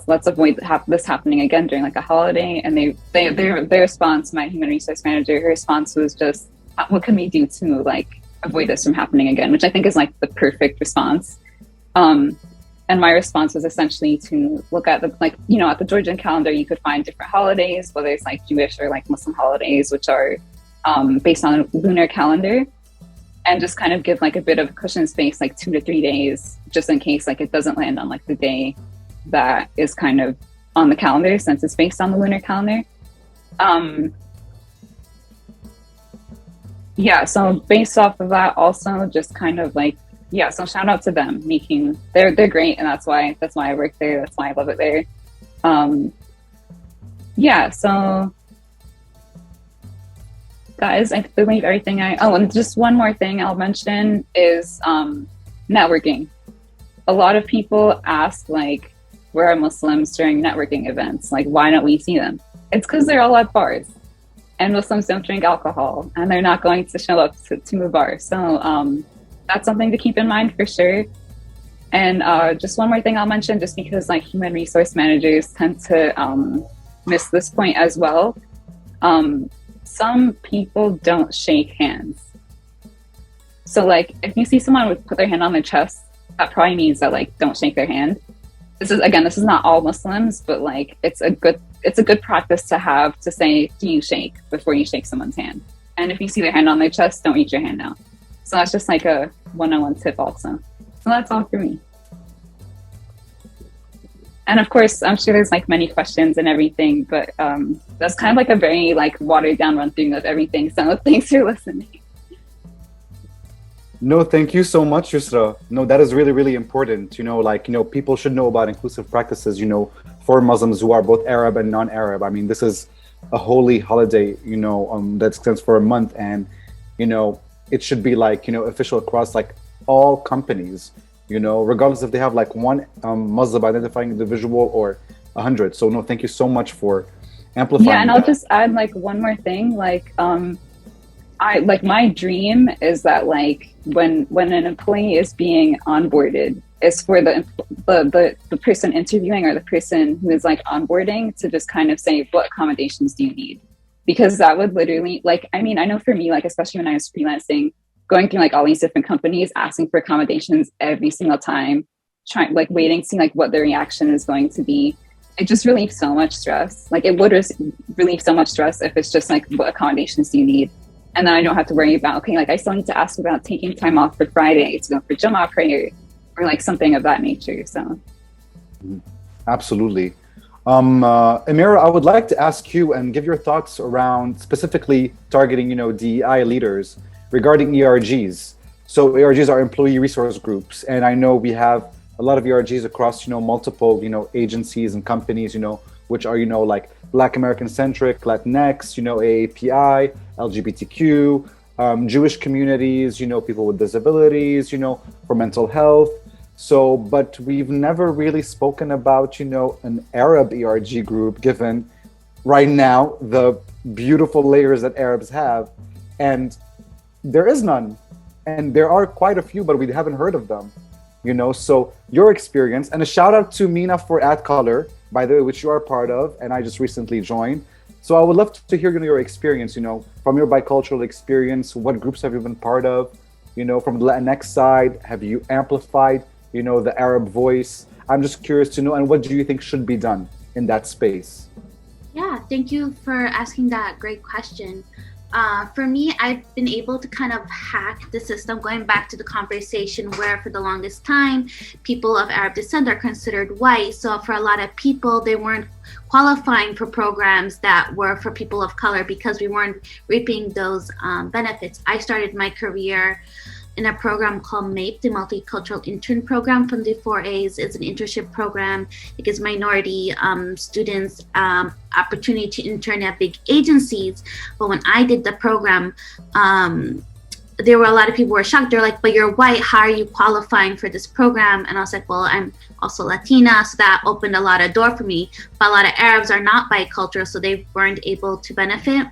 Speaker 5: let's avoid this happening again during like a holiday. And their response, my human resource manager, her response was just, what can we do to like avoid this from happening again? Which I think is like the perfect response. And my response was essentially to look at the, like, you know, at the Georgian calendar, you could find different holidays, whether it's like Jewish or like Muslim holidays, which are based on a lunar calendar, and just kind of give like a bit of cushion space, like 2 to 3 days, just in case like it doesn't land on like the day that is kind of on the calendar, since it's based on the lunar calendar. Yeah, so based off of that, also just kind of like, yeah, so shout out to them, they're great, and that's why I work there, that's why I love it there. Yeah, so that is, I believe, everything and just one more thing I'll mention is networking. A lot of people ask like, where are Muslims during networking events? Like, why don't we see them? It's because they're all at bars, and Muslims don't drink alcohol, and they're not going to show up to a bar. So that's something to keep in mind for sure. And just one more thing I'll mention, just because like human resource managers tend to miss this point as well. Some people don't shake hands. So like if you see someone put their hand on their chest, that probably means that like don't shake their hand. This is not all Muslims, but like it's a good practice to have, to say, do you shake before you shake someone's hand? And if you see their hand on their chest, don't reach your hand out. So that's just like a one-on-one tip also. So that's all for me. And of course, I'm sure there's like many questions and everything, but that's kind of like a very like watered down run through of everything. So thanks for listening.
Speaker 2: No, thank you so much, Usra. No, that is really, really important. You know, like, you know, people should know about inclusive practices, you know, for Muslims who are both Arab and non-Arab. I mean, this is a holy holiday, you know, that extends for a month, and, you know, it should be like, you know, official across like all companies, you know, regardless if they have like one Muslim identifying individual or 100. So no, thank you so much for amplifying.
Speaker 5: Yeah, and I'll just add like one more thing. Like, I like, my dream is that like when an employee is being onboarded, is for the person interviewing or the person who is like onboarding to just kind of say, what accommodations do you need? Because that would literally, like, I mean, I know for me, like, especially when I was freelancing, going through like all these different companies, asking for accommodations every single time, trying, like, waiting to see like what their reaction is going to be. It just relieves so much stress. Like, it would relieve so much stress if it's just like, what accommodations do you need? And then I don't have to worry about, okay, like I still need to ask about taking time off for Friday to go for Jummah prayer or like something of that nature. So.
Speaker 2: Absolutely. Amera, I would like to ask you and give your thoughts around specifically targeting, you know, DEI leaders regarding ERGs. So ERGs are employee resource groups, and I know we have a lot of ERGs across, you know, multiple, you know, agencies and companies, you know, which are, you know, like Black American centric, Latinx, you know, AAPI, LGBTQ, Jewish communities, you know, people with disabilities, you know, for mental health. So, but we've never really spoken about, you know, an Arab ERG group, given right now the beautiful layers that Arabs have, and there is none. And there are quite a few, but we haven't heard of them, you know. So your experience, and a shout out to Mina for AdColor, by the way, which you are part of, and I just recently joined. So I would love to hear, you know, your experience, you know, from your bicultural experience. What groups have you been part of? You know, from the Latinx side, have you amplified, you know, the Arab voice? I'm just curious to know, and what do you think should be done in that space?
Speaker 6: Yeah, thank you for asking that great question. For me, I've been able to kind of hack the system, going back to the conversation where for the longest time, people of Arab descent are considered white. So for a lot of people, they weren't qualifying for programs that were for people of color because we weren't reaping those benefits. I started my career in a program called MAPE, the Multicultural Intern Program from the 4As. It's an internship program. It gives minority students opportunity to intern at big agencies. But when I did the program, there were a lot of people who were shocked. They're like, but you're white, how are you qualifying for this program? And I was like, well, I'm also Latina, so that opened a lot of door for me. But a lot of Arabs are not bicultural, so they weren't able to benefit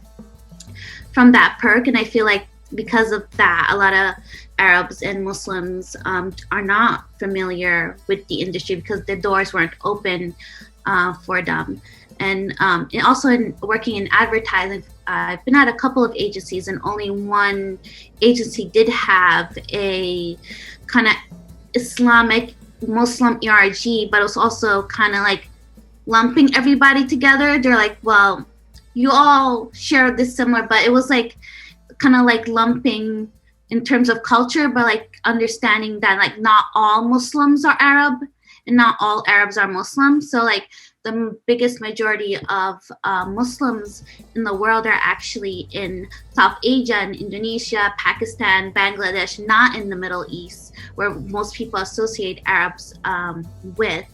Speaker 6: from that perk. And I feel like because of that, a lot of Arabs and Muslims are not familiar with the industry because the doors weren't open for them. And also in working in advertising, I've been at a couple of agencies, and only one agency did have a kind of Islamic Muslim ERG, but it was also kind of like lumping everybody together. They're like, well, you all share this similar, but it was like kind of like lumping in terms of culture, but like understanding that like not all Muslims are Arab and not all Arabs are Muslim. So like the biggest majority of Muslims in the world are actually in South Asia and Indonesia, Pakistan, Bangladesh, not in the Middle East, where most people associate Arabs with.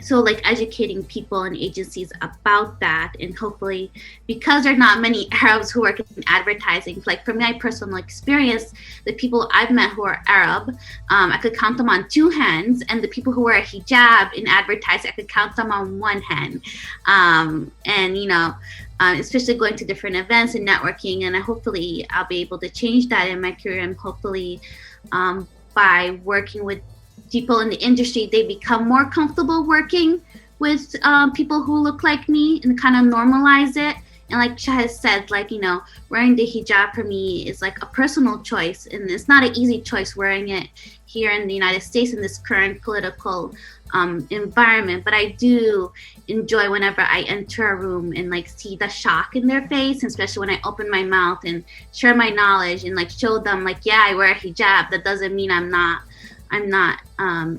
Speaker 6: So like educating people and agencies about that, and hopefully, because there are not many Arabs who work in advertising, like from my personal experience, the people I've met who are Arab, I could count them on two hands, and the people who wear a hijab in advertising, I could count them on one hand. And you know, especially going to different events and networking, and hopefully I'll be able to change that in my career, and hopefully by working with people in the industry, they become more comfortable working with people who look like me and kind of normalize it. And like Shahed said, like, you know, wearing the hijab for me is like a personal choice, and it's not an easy choice wearing it here in the United States in this current political environment. But I do enjoy whenever I enter a room and like see the shock in their face, and especially when I open my mouth and share my knowledge and like show them like, yeah, I wear a hijab. That doesn't mean I'm not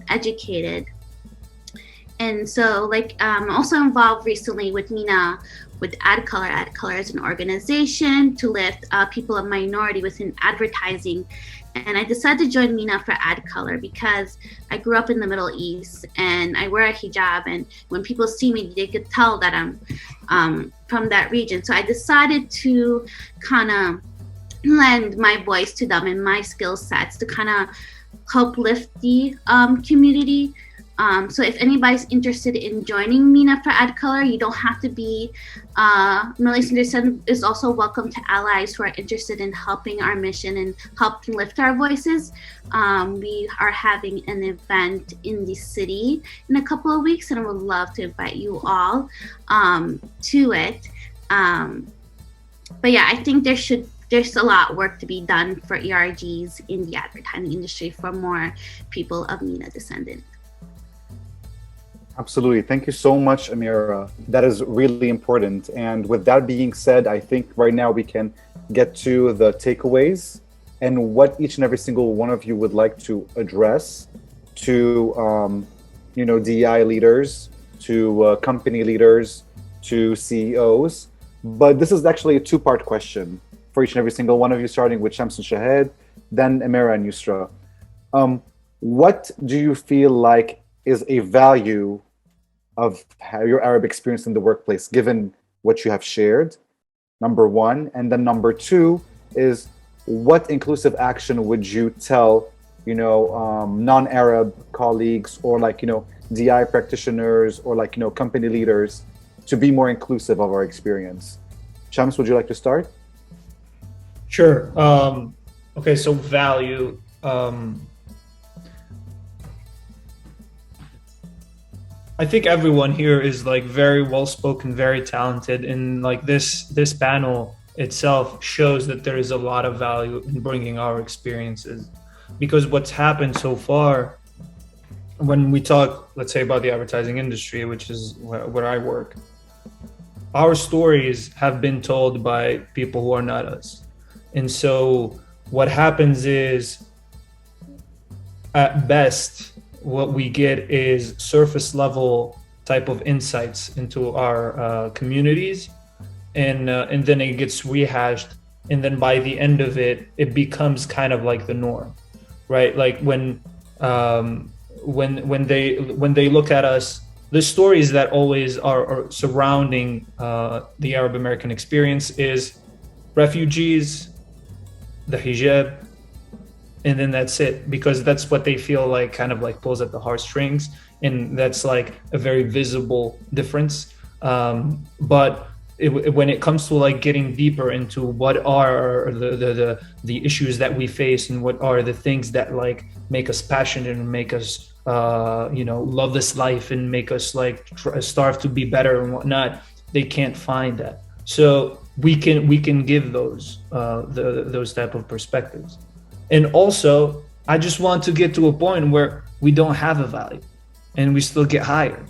Speaker 6: educated. And so like I'm also involved recently with MENA with AdColor. AdColor is an organization to lift people of minority within advertising. And I decided to join MENA for AdColor because I grew up in the Middle East and I wear a hijab, and when people see me, they could tell that I'm from that region. So I decided to kind of lend my voice to them and my skill sets to kind of help lift the community. So if anybody's interested in joining MENA for AdColor, you don't have to be Middle Eastern descent. Is also welcome to allies who are interested in helping our mission and helping lift our voices. We are having an event in the city in a couple of weeks, and I would love to invite you all to it. But yeah, I think there's a lot of work to be done for ERGs in the advertising industry for more people of MENA descendant.
Speaker 2: Absolutely. Thank you so much, Amera. That is really important. And with that being said, I think right now we can get to the takeaways and what each and every single one of you would like to address to, DEI leaders, to company leaders, to CEOs. But this is actually a two-part question for each and every single one of you, starting with Shams and Shahed, then Amera and Usra. What do you feel like is a value of your Arab experience in the workplace, given what you have shared, number one? And then number two is, what inclusive action would you tell, non-Arab colleagues or DI practitioners or company leaders to be more inclusive of our experience? Shams, would you like to start?
Speaker 3: Sure. Okay, so value. I think everyone here is very well spoken, very talented, and this panel itself shows that there is a lot of value in bringing our experiences, because what's happened so far when we talk, let's say, about the advertising industry, which is where I work, our stories have been told by people who are not us. And so what happens is, at best, what we get is surface level type of insights into our communities, and then it gets rehashed, and then by the end of it, it becomes kind of like the norm, right? Like when they look at us, the stories that always are surrounding the Arab American experience is refugees, the hijab, and then that's it, because that's what they feel like kind of like pulls at the heartstrings, and that's like a very visible difference. But when it comes to like getting deeper into what are the issues that we face, and what are the things that like make us passionate and make us love this life and make us like starve to be better and whatnot, they can't find that. So we can give those type of perspectives. And also, I just want to get to a point where we don't have a value and we still get hired.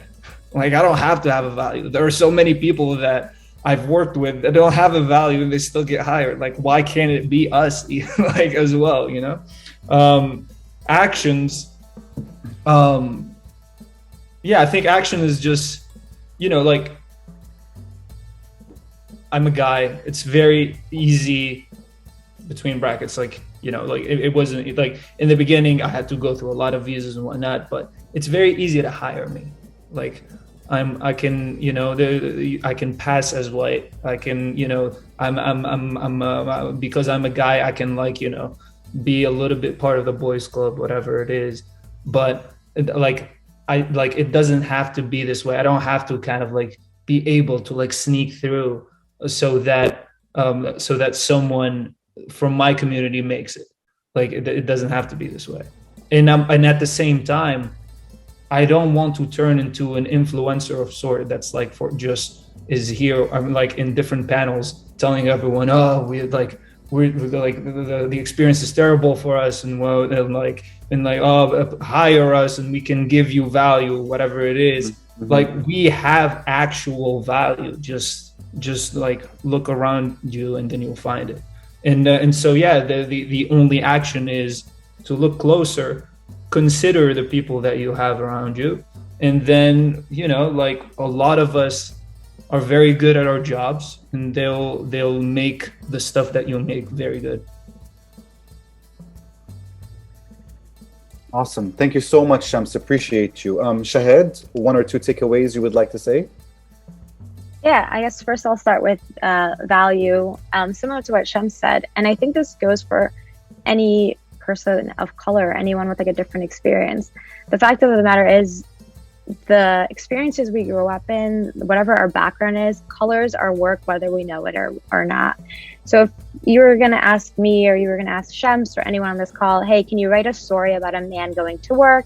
Speaker 3: Like, I don't have to have a value. There are so many people that I've worked with that don't have a value and they still get hired. Like, why can't it be us like as well, you know? Actions. I think action is just, like, I'm a guy. It's very easy, between brackets, like, like it wasn't like in the beginning I had to go through a lot of visas and whatnot, but it's very easy to hire me. Like, I can pass as white. I can, I'm because I'm a guy, I can, like, be a little bit part of the boys club, whatever it is. But it doesn't have to be this way. I don't have to kind of like be able to like sneak through so that someone from my community makes it. Like, it doesn't have to be this way. And at the same time, I don't want to turn into an influencer of sort that's like is here. I'm like in different panels telling everyone, oh, we're like the experience is terrible for us, and hire us and we can give you value, whatever it is. Mm-hmm. Like, we have actual value. Just like look around you and then you'll find it. And so the only action is to look closer, consider the people that you have around you, and then like a lot of us are very good at our jobs, and they'll make the stuff that you make very good.
Speaker 2: Awesome. Thank you so much, Shams. Appreciate you. Shahed, 1 or 2 takeaways you would like to say?
Speaker 4: Yeah, I guess first I'll start with value, similar to what Shams said. And I think this goes for any person of color, anyone with like a different experience. The fact of the matter is, the experiences we grew up in, whatever our background is, colors our work whether we know it or not. So if you were going to ask me, or you were going to ask Shams or anyone on this call, hey, can you write a story about a man going to work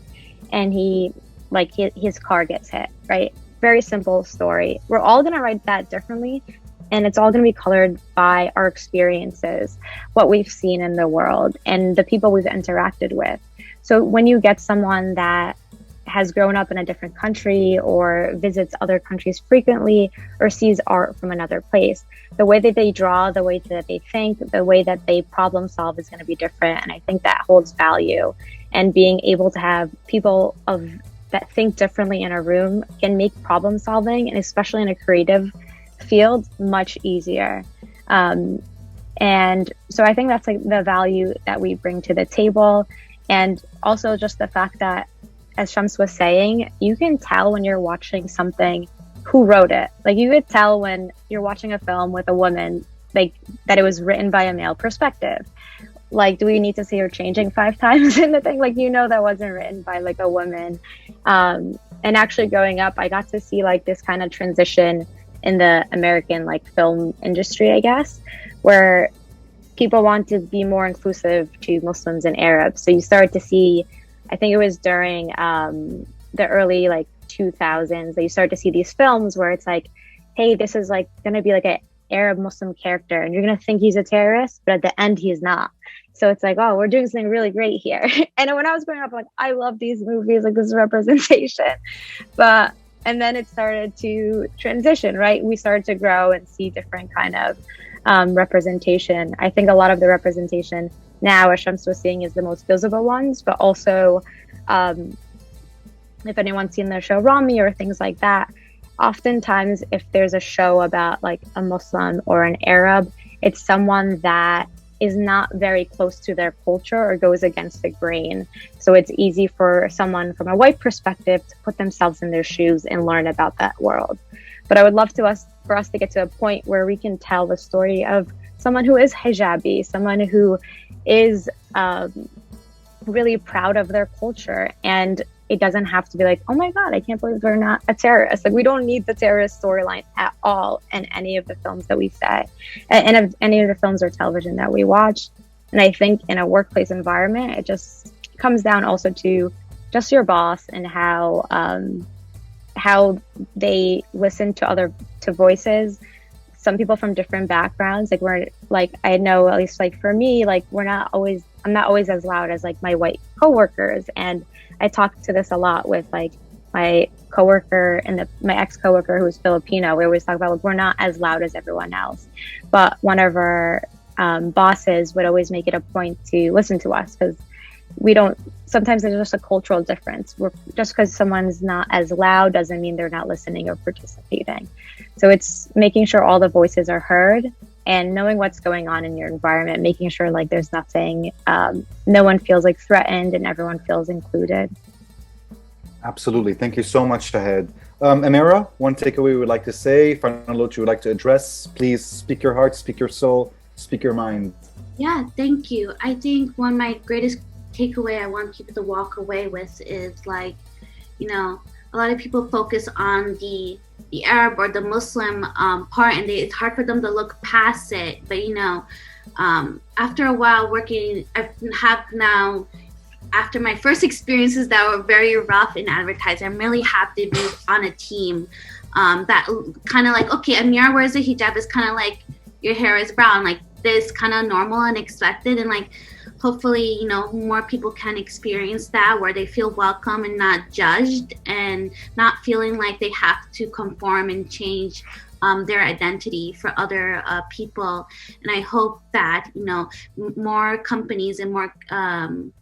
Speaker 4: and his car gets hit, right? Very simple story. We're all going to write that differently, and it's all going to be colored by our experiences, what we've seen in the world, and the people we've interacted with. So when you get someone that has grown up in a different country or visits other countries frequently or sees art from another place, the way that they draw, the way that they think, the way that they problem solve is going to be different. And I think that holds value. And being able to have people that think differently in a room can make problem solving, and especially in a creative field, much easier. And so I think that's like the value that we bring to the table. And also just the fact that, as Shams was saying, you can tell when you're watching something who wrote it. Like, you could tell when you're watching a film with a woman, like, that it was written by a male perspective. Like, do we need to say her changing 5 times in the thing? Like, that wasn't written by like a woman. And actually growing up, I got to see like this kind of transition in the American like film industry, I guess, where people want to be more inclusive to Muslims and Arabs. So you started to see, I think it was during the early like 2000s, that you start to see these films where it's like, hey, this is like going to be like Arab Muslim character, and you're going to think he's a terrorist, but at the end, he's not. So it's like, oh, we're doing something really great here. And when I was growing up, like, I love these movies, like, this is representation. And then it started to transition, right? We started to grow and see different kind of representation. I think a lot of the representation now, as Shams was saying, is the most visible ones, but also if anyone's seen the show Rami or things like that, oftentimes if there's a show about like a Muslim or an Arab, it's someone that is not very close to their culture or goes against the grain. So it's easy for someone from a white perspective to put themselves in their shoes and learn about that world. But I would love for us to get to a point where we can tell the story of someone who is hijabi, someone who is really proud of their culture. And it doesn't have to be like, oh my God, I can't believe they're not a terrorist. Like, we don't need the terrorist storyline at all in any of the films that we say, and any of the films or television that we watch. And I think in a workplace environment, it just comes down also to just your boss and how they listen to voices. Some people from different backgrounds, I know, at least like for me, like I'm not always as loud as like my white coworkers. And I talk to this a lot with like my coworker and my ex-coworker who's Filipino. We always talk about, like, we're not as loud as everyone else. But one of our bosses would always make it a point to listen to us, because sometimes there's just a cultural difference. Just because someone's not as loud doesn't mean they're not listening or participating. So it's making sure all the voices are heard and knowing what's going on in your environment, making sure like there's nothing, no one feels like threatened and everyone feels included.
Speaker 2: Absolutely. Thank you so much, Shahed. Amera, one takeaway we would like to say, final note you would like to address, please speak your heart, speak your soul, speak your mind.
Speaker 6: Yeah, thank you. I think one of my greatest takeaway I want people to walk away with is like, a lot of people focus on the Arab or the Muslim part, and it's hard for them to look past it. But after a while working, after my first experiences that were very rough in advertising, I'm really happy to be on a team that kind of like, okay, Amira wears a hijab, is kind of like your hair is brown, like this kind of normal and expected, and like hopefully, more people can experience that, where they feel welcome and not judged, and not feeling like they have to conform and change their identity for other people. And I hope that, more companies and more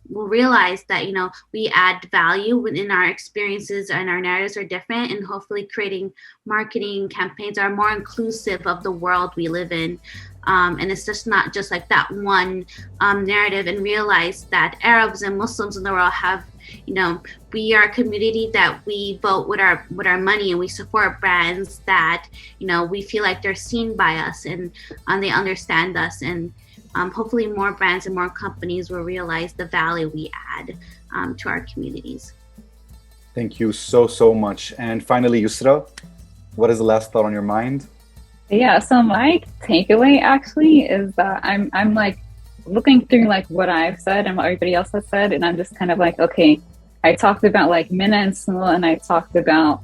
Speaker 6: will realize that, we add value within our experiences, and our narratives are different, and hopefully creating marketing campaigns are more inclusive of the world we live in. And it's just not just like that one narrative, and realize that Arabs and Muslims in the world have, we are a community that we vote with our money, and we support brands that, we feel like they're seen by us, and they understand us. And hopefully more brands and more companies will realize the value we add to our communities.
Speaker 2: Thank you so much. And finally, Usra, what is the last thought on your mind?
Speaker 5: Yeah, so my takeaway actually is that I'm like looking through like what I've said and what everybody else has said, and I'm just kind of like, okay, I talked about like Mina and Sunil, and I talked about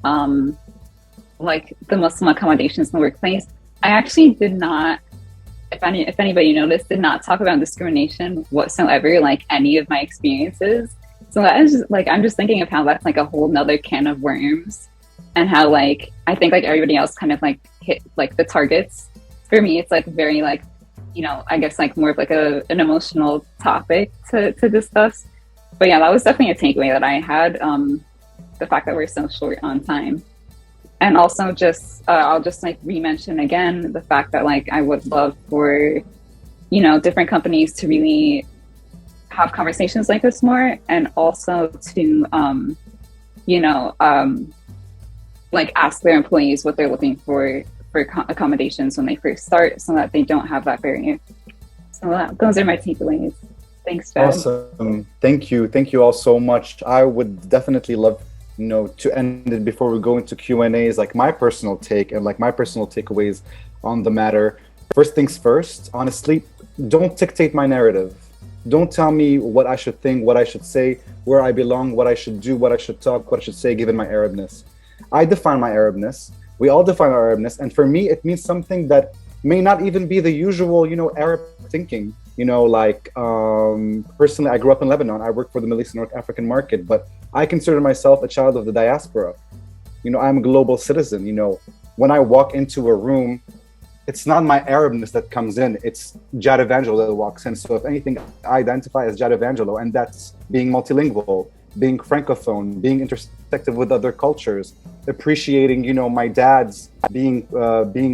Speaker 5: like the Muslim accommodations in the workplace. I actually did not, if anybody noticed, did not talk about discrimination whatsoever, like any of my experiences. So that is just, like, I'm just thinking of how that's like a whole nother can of worms, and how like I think like everybody else kind of like hit like the targets. For me, it's like very like, I guess like more of like an emotional topic to discuss. But yeah, that was definitely a takeaway that I had. The fact that we're so short on time. And also just, I'll just like re-mention again the fact that like I would love for, different companies to really have conversations like this more, and also to, like ask their employees what they're looking for accommodations when they first start, so that they don't have that barrier. So those are my takeaways. Thanks, Jad.
Speaker 2: Awesome. Thank you all so much. I would definitely love to end it before we go into Q&As, like my personal take and like my personal takeaways on the matter. First things first, honestly, don't dictate my narrative. Don't tell me what I should think, what I should say, where I belong, what I should do, what I should talk, what I should say, given my Arabness. I define my Arabness. We all define our Arabness. And for me, it means something that may not even be the usual, Arab thinking. Like personally, I grew up in Lebanon. I work for the Middle East and North African market, but I consider myself a child of the diaspora. I'm a global citizen. When I walk into a room, it's not my Arabness that comes in, it's Jad-Évangelo that walks in. So if anything, I identify as Jad-Évangelo, and that's being multilingual, being francophone, being intersective with other cultures, appreciating, my dad's being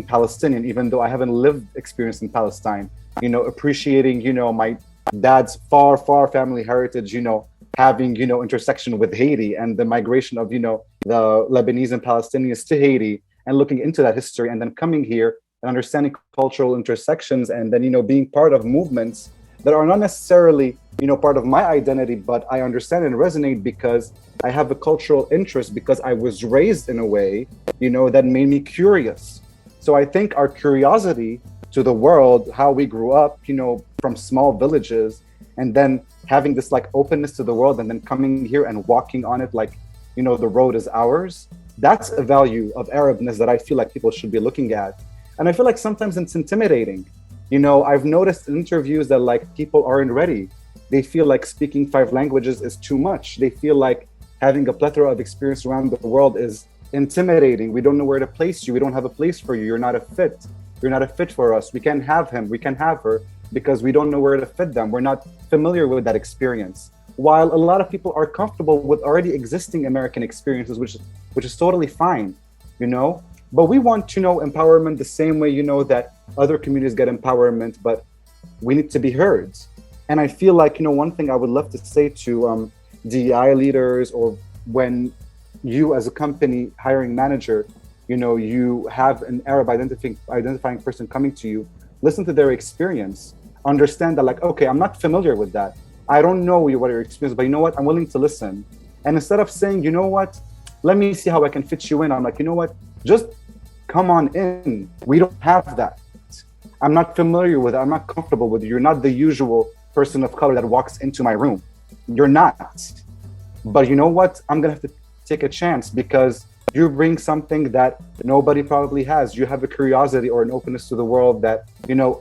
Speaker 2: Palestinian, even though I haven't lived experience in Palestine, appreciating, my dad's far family heritage, having, intersection with Haiti and the migration of, the Lebanese and Palestinians to Haiti, and looking into that history, and then coming here and understanding cultural intersections, and then, being part of movements that are not necessarily, part of my identity, but I understand and resonate because I have a cultural interest, because I was raised in a way, that made me curious. So I think our curiosity to the world, how we grew up, from small villages, and then having this like openness to the world, and then coming here and walking on it like, the road is ours. That's a value of Arabness that I feel like people should be looking at. And I feel like sometimes it's intimidating. I've noticed in interviews that like people aren't ready. They feel like speaking 5 languages is too much. They feel like having a plethora of experience around the world is intimidating. We don't know where to place you. We don't have a place for you. You're not a fit. You're not a fit for us. We can't have him. We can't have her because we don't know where to fit them. We're not familiar with that experience. While a lot of people are comfortable with already existing American experiences, which is totally fine, But we want, empowerment the same way, that other communities get empowerment, but we need to be heard. And I feel like, one thing I would love to say to DEI leaders, or when you as a company hiring manager, you have an Arab identifying person coming to you, listen to their experience, understand that like, okay, I'm not familiar with that. I don't know what your experience, but you know what? I'm willing to listen. And instead of saying, you know what, let me see how I can fit you in, I'm like, you know what, just come on in. We don't have that. I'm not familiar with it. I'm not comfortable with it. You're not the usual person of color that walks into my room. You're not. But you know what? I'm going to have to take a chance because you bring something that nobody probably has. You have a curiosity or an openness to the world that,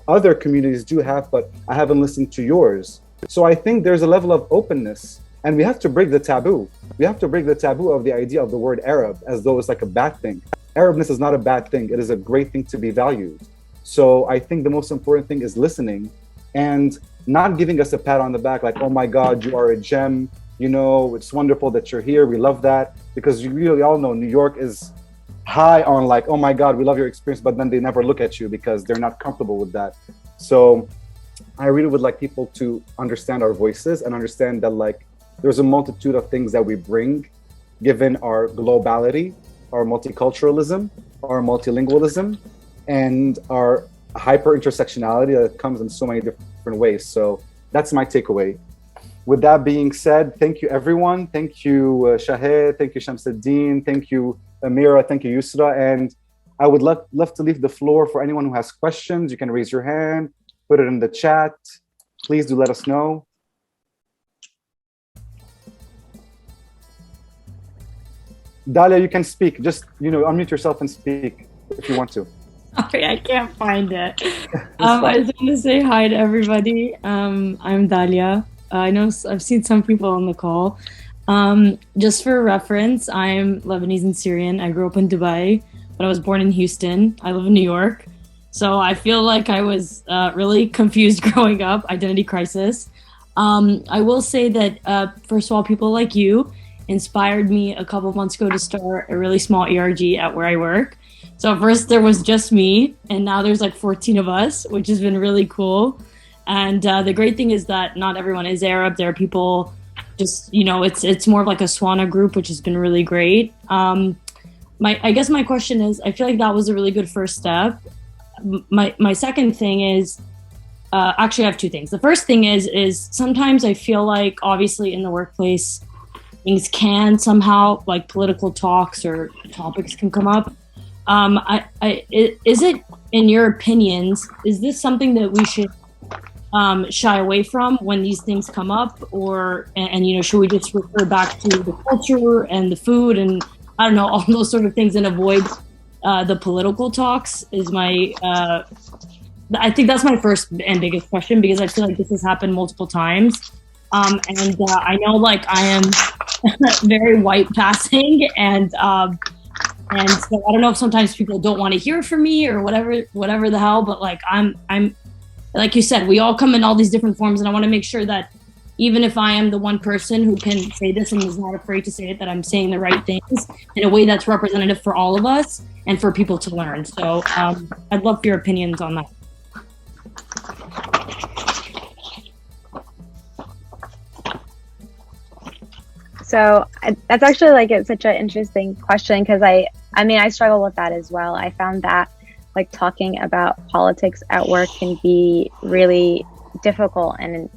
Speaker 2: other communities do have, but I haven't listened to yours. So I think there's a level of openness, and we have to break the taboo. We have to break the taboo of the idea of the word Arab as though it's like a bad thing. Arabness is not a bad thing. It is a great thing to be valued. So I think the most important thing is listening and not giving us a pat on the back like, oh my God, you are a gem. It's wonderful that you're here. We love that. Because you really all know New York is high on like, oh my God, we love your experience. But then they never look at you because they're not comfortable with that. So I really would like people to understand our voices and understand that like there's a multitude of things that we bring given our globality, our multiculturalism, our multilingualism, and our hyper intersectionality that comes in so many different ways. So that's my takeaway. With that being said, thank you everyone. Thank you Shahed, thank you Chamsseddine, thank you Amera, thank you Usra. And I would love to leave the floor for anyone who has questions. You can raise your hand, put it in the chat. Please do let us know. Dalia, you can speak. Just, unmute yourself and speak if you want to.
Speaker 7: Sorry, I can't find it. I just want to say hi to everybody. I'm Dalia. I know I've seen some people on the call. Just for reference, I'm Lebanese and Syrian. I grew up in Dubai, but I was born in Houston. I live in New York. So I feel like I was really confused growing up, identity crisis. I will say that, first of all, people like you inspired me a couple of months ago to start a really small ERG at where I work. So first there was just me, and now there's like 14 of us, which has been really cool. And the great thing is that not everyone is Arab. There are people just, it's more of like a Swana group, which has been really great. I guess my question is, I feel like that was a really good first step. My second thing is, actually I have 2 things. The first thing is sometimes I feel like obviously in the workplace, things can somehow, like political talks or topics can come up. Is it, in your opinions, is this something that we should shy away from when these things come up, or should we just refer back to the culture and the food and I don't know, all those sort of things and avoid the political talks is my, I think that's my first and biggest question, because I feel like this has happened multiple times. And I know like I am very white passing, and so I don't know if sometimes people don't want to hear from me or whatever the hell, but like I'm like you said, we all come in all these different forms, and I want to make sure that even if I am the one person who can say this and is not afraid to say it, that I'm saying the right things in a way that's representative for all of us and for people to learn. So I'd love your opinions on that.
Speaker 4: So that's actually like it's such an interesting question, because I mean I struggle with that as well. I found that like talking about politics at work can be really difficult and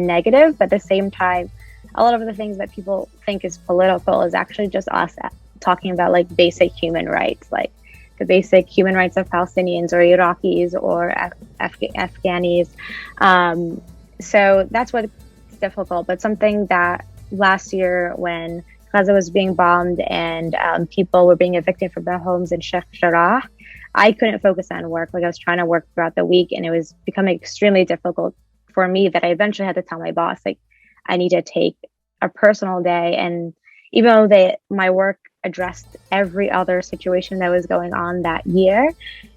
Speaker 4: negative, but at the same time, a lot of the things that people think is political is actually just us talking about like basic human rights, like the basic human rights of Palestinians or Iraqis or Afghanis. So that's what's difficult. But something that last year when Gaza was being bombed and people were being evicted from their homes in Sheikh Jarrah, I couldn't focus on work. Like I was trying to work throughout the week, and it was becoming extremely difficult for me that I eventually had to tell my boss, like, I need to take a personal day. And even though my work addressed every other situation that was going on that year,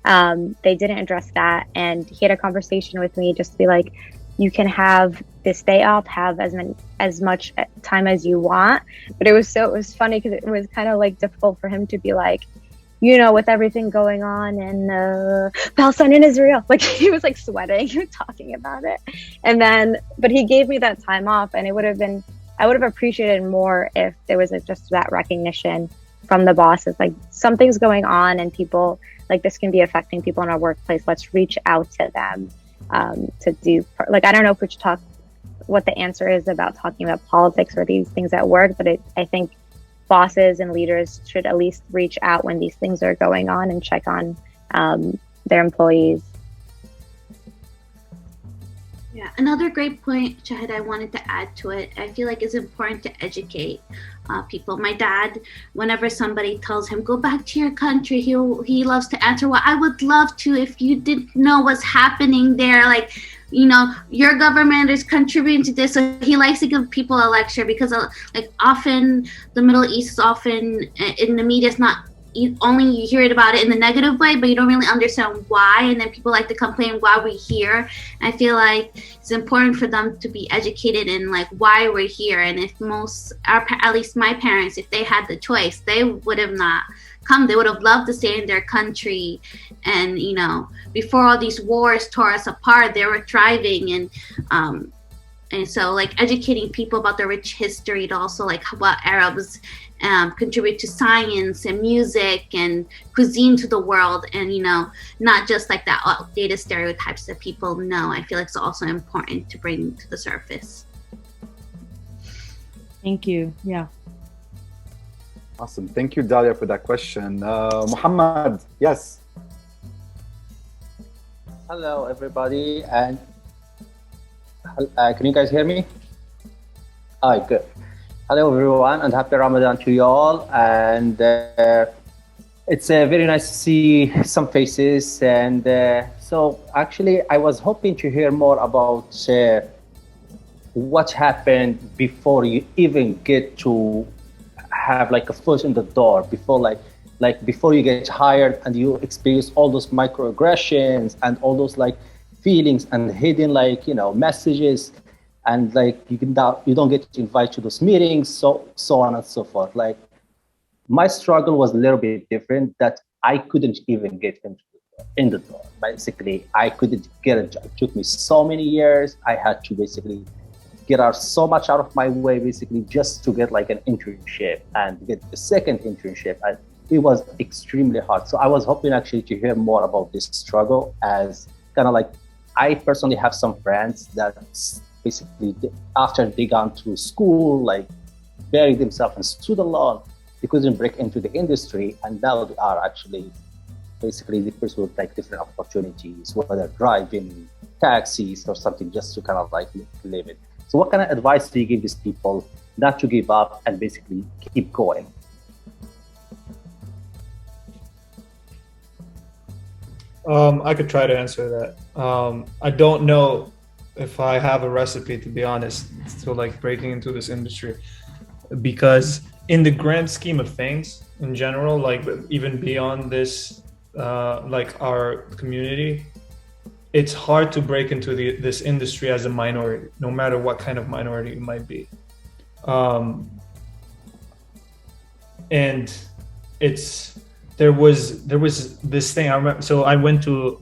Speaker 4: they didn't address that. And he had a conversation with me just to be like, you can have this day off, have as much time as you want. But it was funny because it was kind of like difficult for him to be like, you know, with everything going on in Palestine and Israel, like he was like sweating talking about it. And then, but he gave me that time off, and I would have appreciated more if there was just that recognition from the bosses, like something's going on and people like this can be affecting people in our workplace. Let's reach out to them to do, like, I don't know if we should talk what the answer is about talking about politics or these things at work, but I think bosses and leaders should at least reach out when these things are going on and check on their employees.
Speaker 6: Yeah, another great point, Shahed, I wanted to add to it. I feel like it's important to educate people. My dad, whenever somebody tells him, go back to your country, he loves to answer, well, I would love to if you didn't know what's happening there. Like, you know, your government is contributing to this. So he likes to give people a lecture because like often the Middle East is often in the media, it's not only you hear it about it in the negative way, but you don't really understand why. And then people like to complain why we're here. And I feel like it's important for them to be educated in like why we're here. And if at least my parents, if they had the choice, they would have not come. They would have loved to stay in their country. And, you know, before all these wars tore us apart, they were thriving. And so like educating people about the rich history, to also like what Arabs contribute to science and music and cuisine to the world, and, you know, not just like that outdated stereotypes that people know. I feel like it's also important to bring to the surface.
Speaker 7: Thank you. Yeah.
Speaker 2: Awesome. Thank you, Dalia, for that question. Muhammad, yes.
Speaker 8: Hello, everybody. And can you guys hear me? All right, good. Hello, everyone, and happy Ramadan to you all. And it's very nice to see some faces. And so actually, I was hoping to hear more about what happened before you even get to have like a foot in the door, before like before you get hired and you experience all those microaggressions and all those like feelings and hidden like, you know, messages, and like you don't get invited to those meetings, so on and so forth. Like my struggle was a little bit different, that I couldn't even get in the door. Basically, I couldn't get a job. It took me so many years. I had to basically get out so much out of my way, basically just to get like an internship and get the second internship. And it was extremely hard. So I was hoping actually to hear more about this struggle, as kind of like, I personally have some friends that basically after they gone through school, like buried themselves in student loan, they couldn't break into the industry, and now they are actually basically they pursue like different opportunities, whether driving taxis or something, just to kind of like live it. So what kind of advice do you give these people not to give up and basically keep going?
Speaker 3: I could try to answer that. I don't know if I have a recipe, to be honest, to like breaking into this industry, because in the grand scheme of things, in general, like even beyond this, like our community, it's hard to break into this industry as a minority, no matter what kind of minority you might be. And there was this thing I remember. So I went to,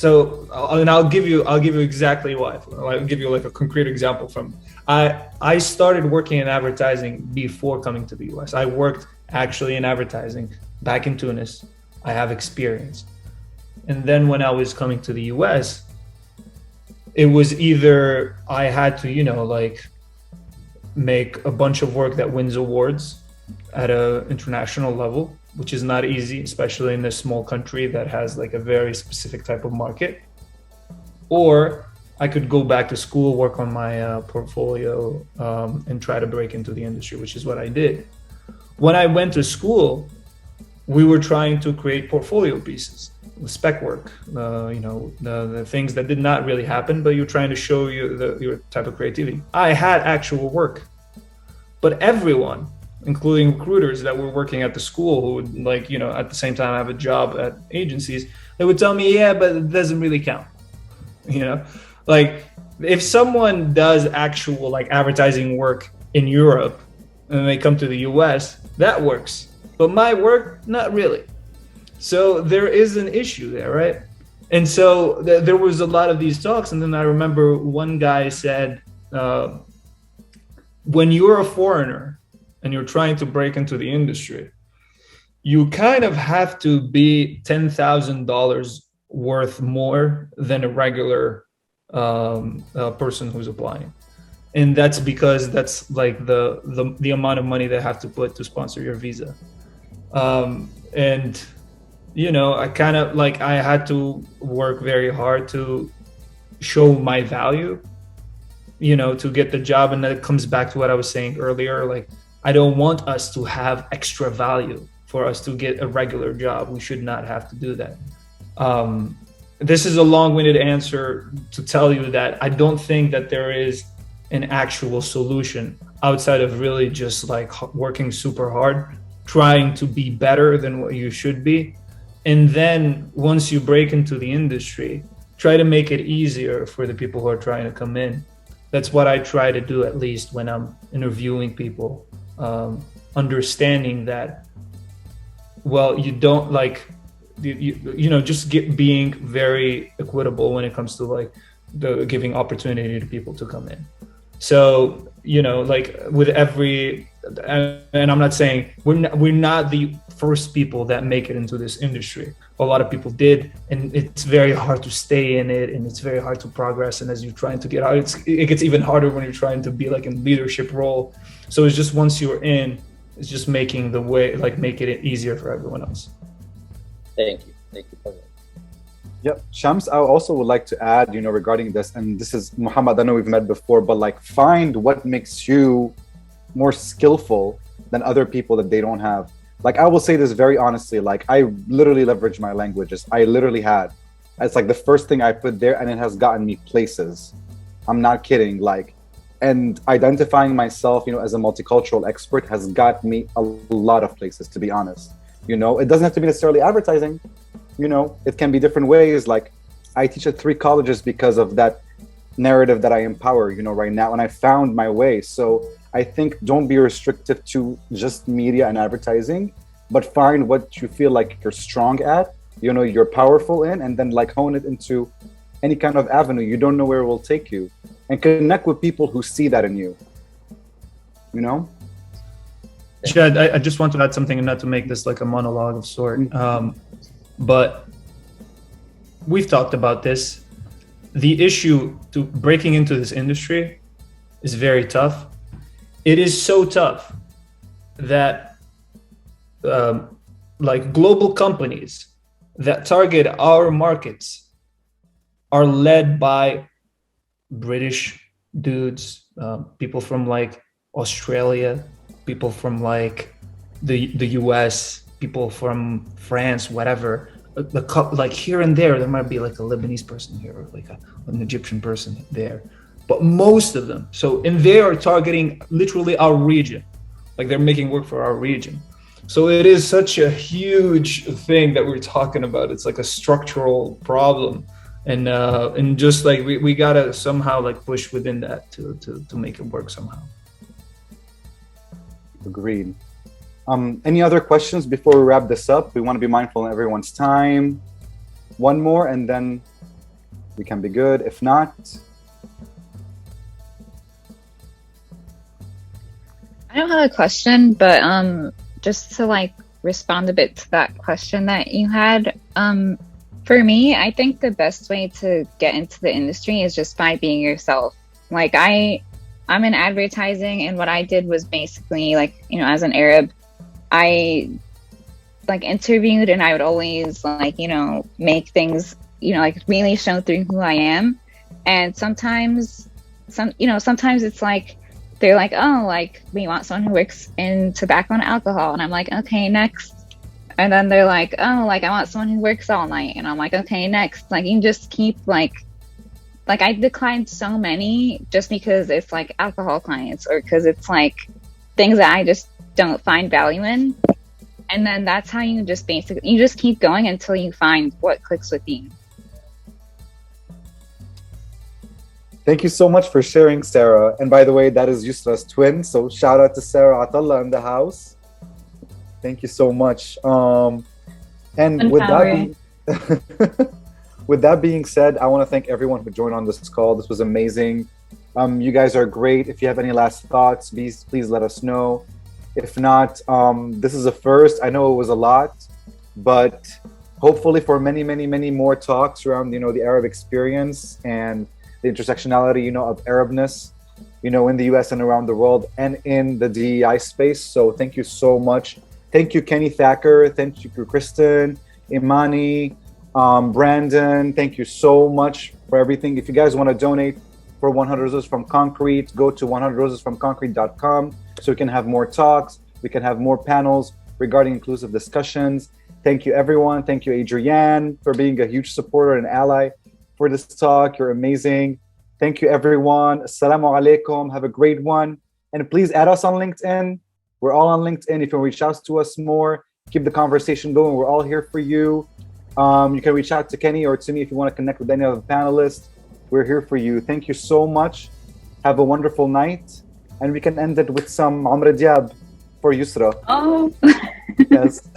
Speaker 3: and I'll give you exactly why. I'll give you like a concrete example from. I started working in advertising before coming to the US. I worked actually in advertising back in Tunis. I have experience. And then when I was coming to the US, it was either I had to, like make a bunch of work that wins awards at an international level, which is not easy, especially in a small country that has like a very specific type of market. Or I could go back to school, work on my portfolio, and try to break into the industry, which is what I did. When I went to school, we were trying to create portfolio pieces, spec work, the things that did not really happen, but you're trying to show your type of creativity. I had actual work, but everyone, including recruiters that were working at the school who would at the same time have a job at agencies, they would tell me, yeah, but it doesn't really count. Like if someone does actual like advertising work in Europe and they come to the US, that works. But my work, not really. So there is an issue there, right? And so there was a lot of these talks. And then I remember one guy said, when you're a foreigner and you're trying to break into the industry, you kind of have to be $10,000 worth more than a regular person who's applying. And that's because that's like the amount of money they have to put to sponsor your visa. And I kind of like, I had to work very hard to show my value, to get the job. And that comes back to what I was saying earlier. Like, I don't want us to have extra value for us to get a regular job. We should not have to do that. This is a long-winded answer to tell you that I don't think that there is an actual solution outside of really just like working super hard, trying to be better than what you should be. And then once you break into the industry, try to make it easier for the people who are trying to come in. That's what I try to do, at least when I'm interviewing people, understanding that, well, you don't like, just being very equitable when it comes to like the giving opportunity to people to come in. So, like with every, and I'm not saying we're not the first people that make it into this industry. A lot of people did, and it's very hard to stay in it, and it's very hard to progress. And as you're trying to get out, it gets even harder when you're trying to be like in leadership role. So it's just once you're in, it's just making the way, like making it easier for everyone else.
Speaker 8: Thank you for that.
Speaker 2: Yep. Shams, I also would like to add, regarding this, and this is Muhammad, I know we've met before, but like find what makes you more skillful than other people that they don't have. Like, I will say this very honestly, like I literally leverage my languages. I literally had, it's like the first thing I put there, and it has gotten me places. I'm not kidding. Like, and identifying myself, as a multicultural expert has got me a lot of places, to be honest. It doesn't have to be necessarily advertising. It can be different ways. Like, I teach at 3 colleges because of that narrative that I empower, right now, and I found my way. So I think don't be restrictive to just media and advertising, but find what you feel like you're strong at, you're powerful in, and then like hone it into any kind of avenue. You don't know where it will take you, and connect with people who see that in you.
Speaker 3: Shad, I just want to add something, and not to make this like a monologue of sort, but we've talked about this. The issue to breaking into this industry is very tough. It is so tough that like global companies that target our markets are led by British dudes, people from like Australia, people from like the US, people from France, whatever. like here and there might be like a Lebanese person here, or like an Egyptian person there, but most of them, and they are targeting literally our region, like they're making work for our region. So it is such a huge thing that we're talking about. It's like a structural problem, and just like we gotta somehow like push within that to make it work somehow.
Speaker 2: Agreed. Any other questions before we wrap this up? We want to be mindful of everyone's time. One more, and then we can be good. If not,
Speaker 5: I don't have a question, but just to like respond a bit to that question that you had. For me, I think the best way to get into the industry is just by being yourself. Like I'm in advertising, and what I did was basically like, you know, as an Arab, I like interviewed, and I would always like, you know, make things, you know, like really show through who I am. And sometimes it's like, they're like, oh, like we want someone who works in tobacco and alcohol. And I'm like, okay, next. And then they're like, oh, like I want someone who works all night. And I'm like, okay, next. Like you just keep like I declined so many just because it's like alcohol clients, or because it's like things that I just don't find value in. And then that's how you just keep going until you find what clicks with you.
Speaker 2: thank you so much for sharing, Sarah. And by the way, that is Usra's twin. So shout out to Sarah Attalla in the house. Thank you so much. And with that being said, I want to thank everyone who joined on this call. This was amazing. You guys are great. If you have any last thoughts, please let us know. If not, this is a first. I know it was a lot, but hopefully for many, many, many more talks around, the Arab experience and the intersectionality, of Arabness, in the US and around the world and in the DEI space. So thank you so much. Thank you, Kenny Thacker. Thank you, Kristen, Imani, Brandon. Thank you so much for everything. If you guys want to donate for 100 Roses from Concrete, go to 100rosesfromconcrete.com so we can have more talks. We can have more panels regarding inclusive discussions. Thank you, everyone. Thank you, Adrienne, for being a huge supporter and ally for this talk. You're amazing. Thank you, everyone. Assalamu alaikum. Have a great one. And please add us on LinkedIn. We're all on LinkedIn. If you reach out to us more, keep the conversation going. We're all here for you. You can reach out to Kenny or to me if you want to connect with any of the panelists. We're here for you. Thank you so much. Have a wonderful night. And we can end it with some Amra Diab for Usra.
Speaker 5: Oh.
Speaker 2: Yes.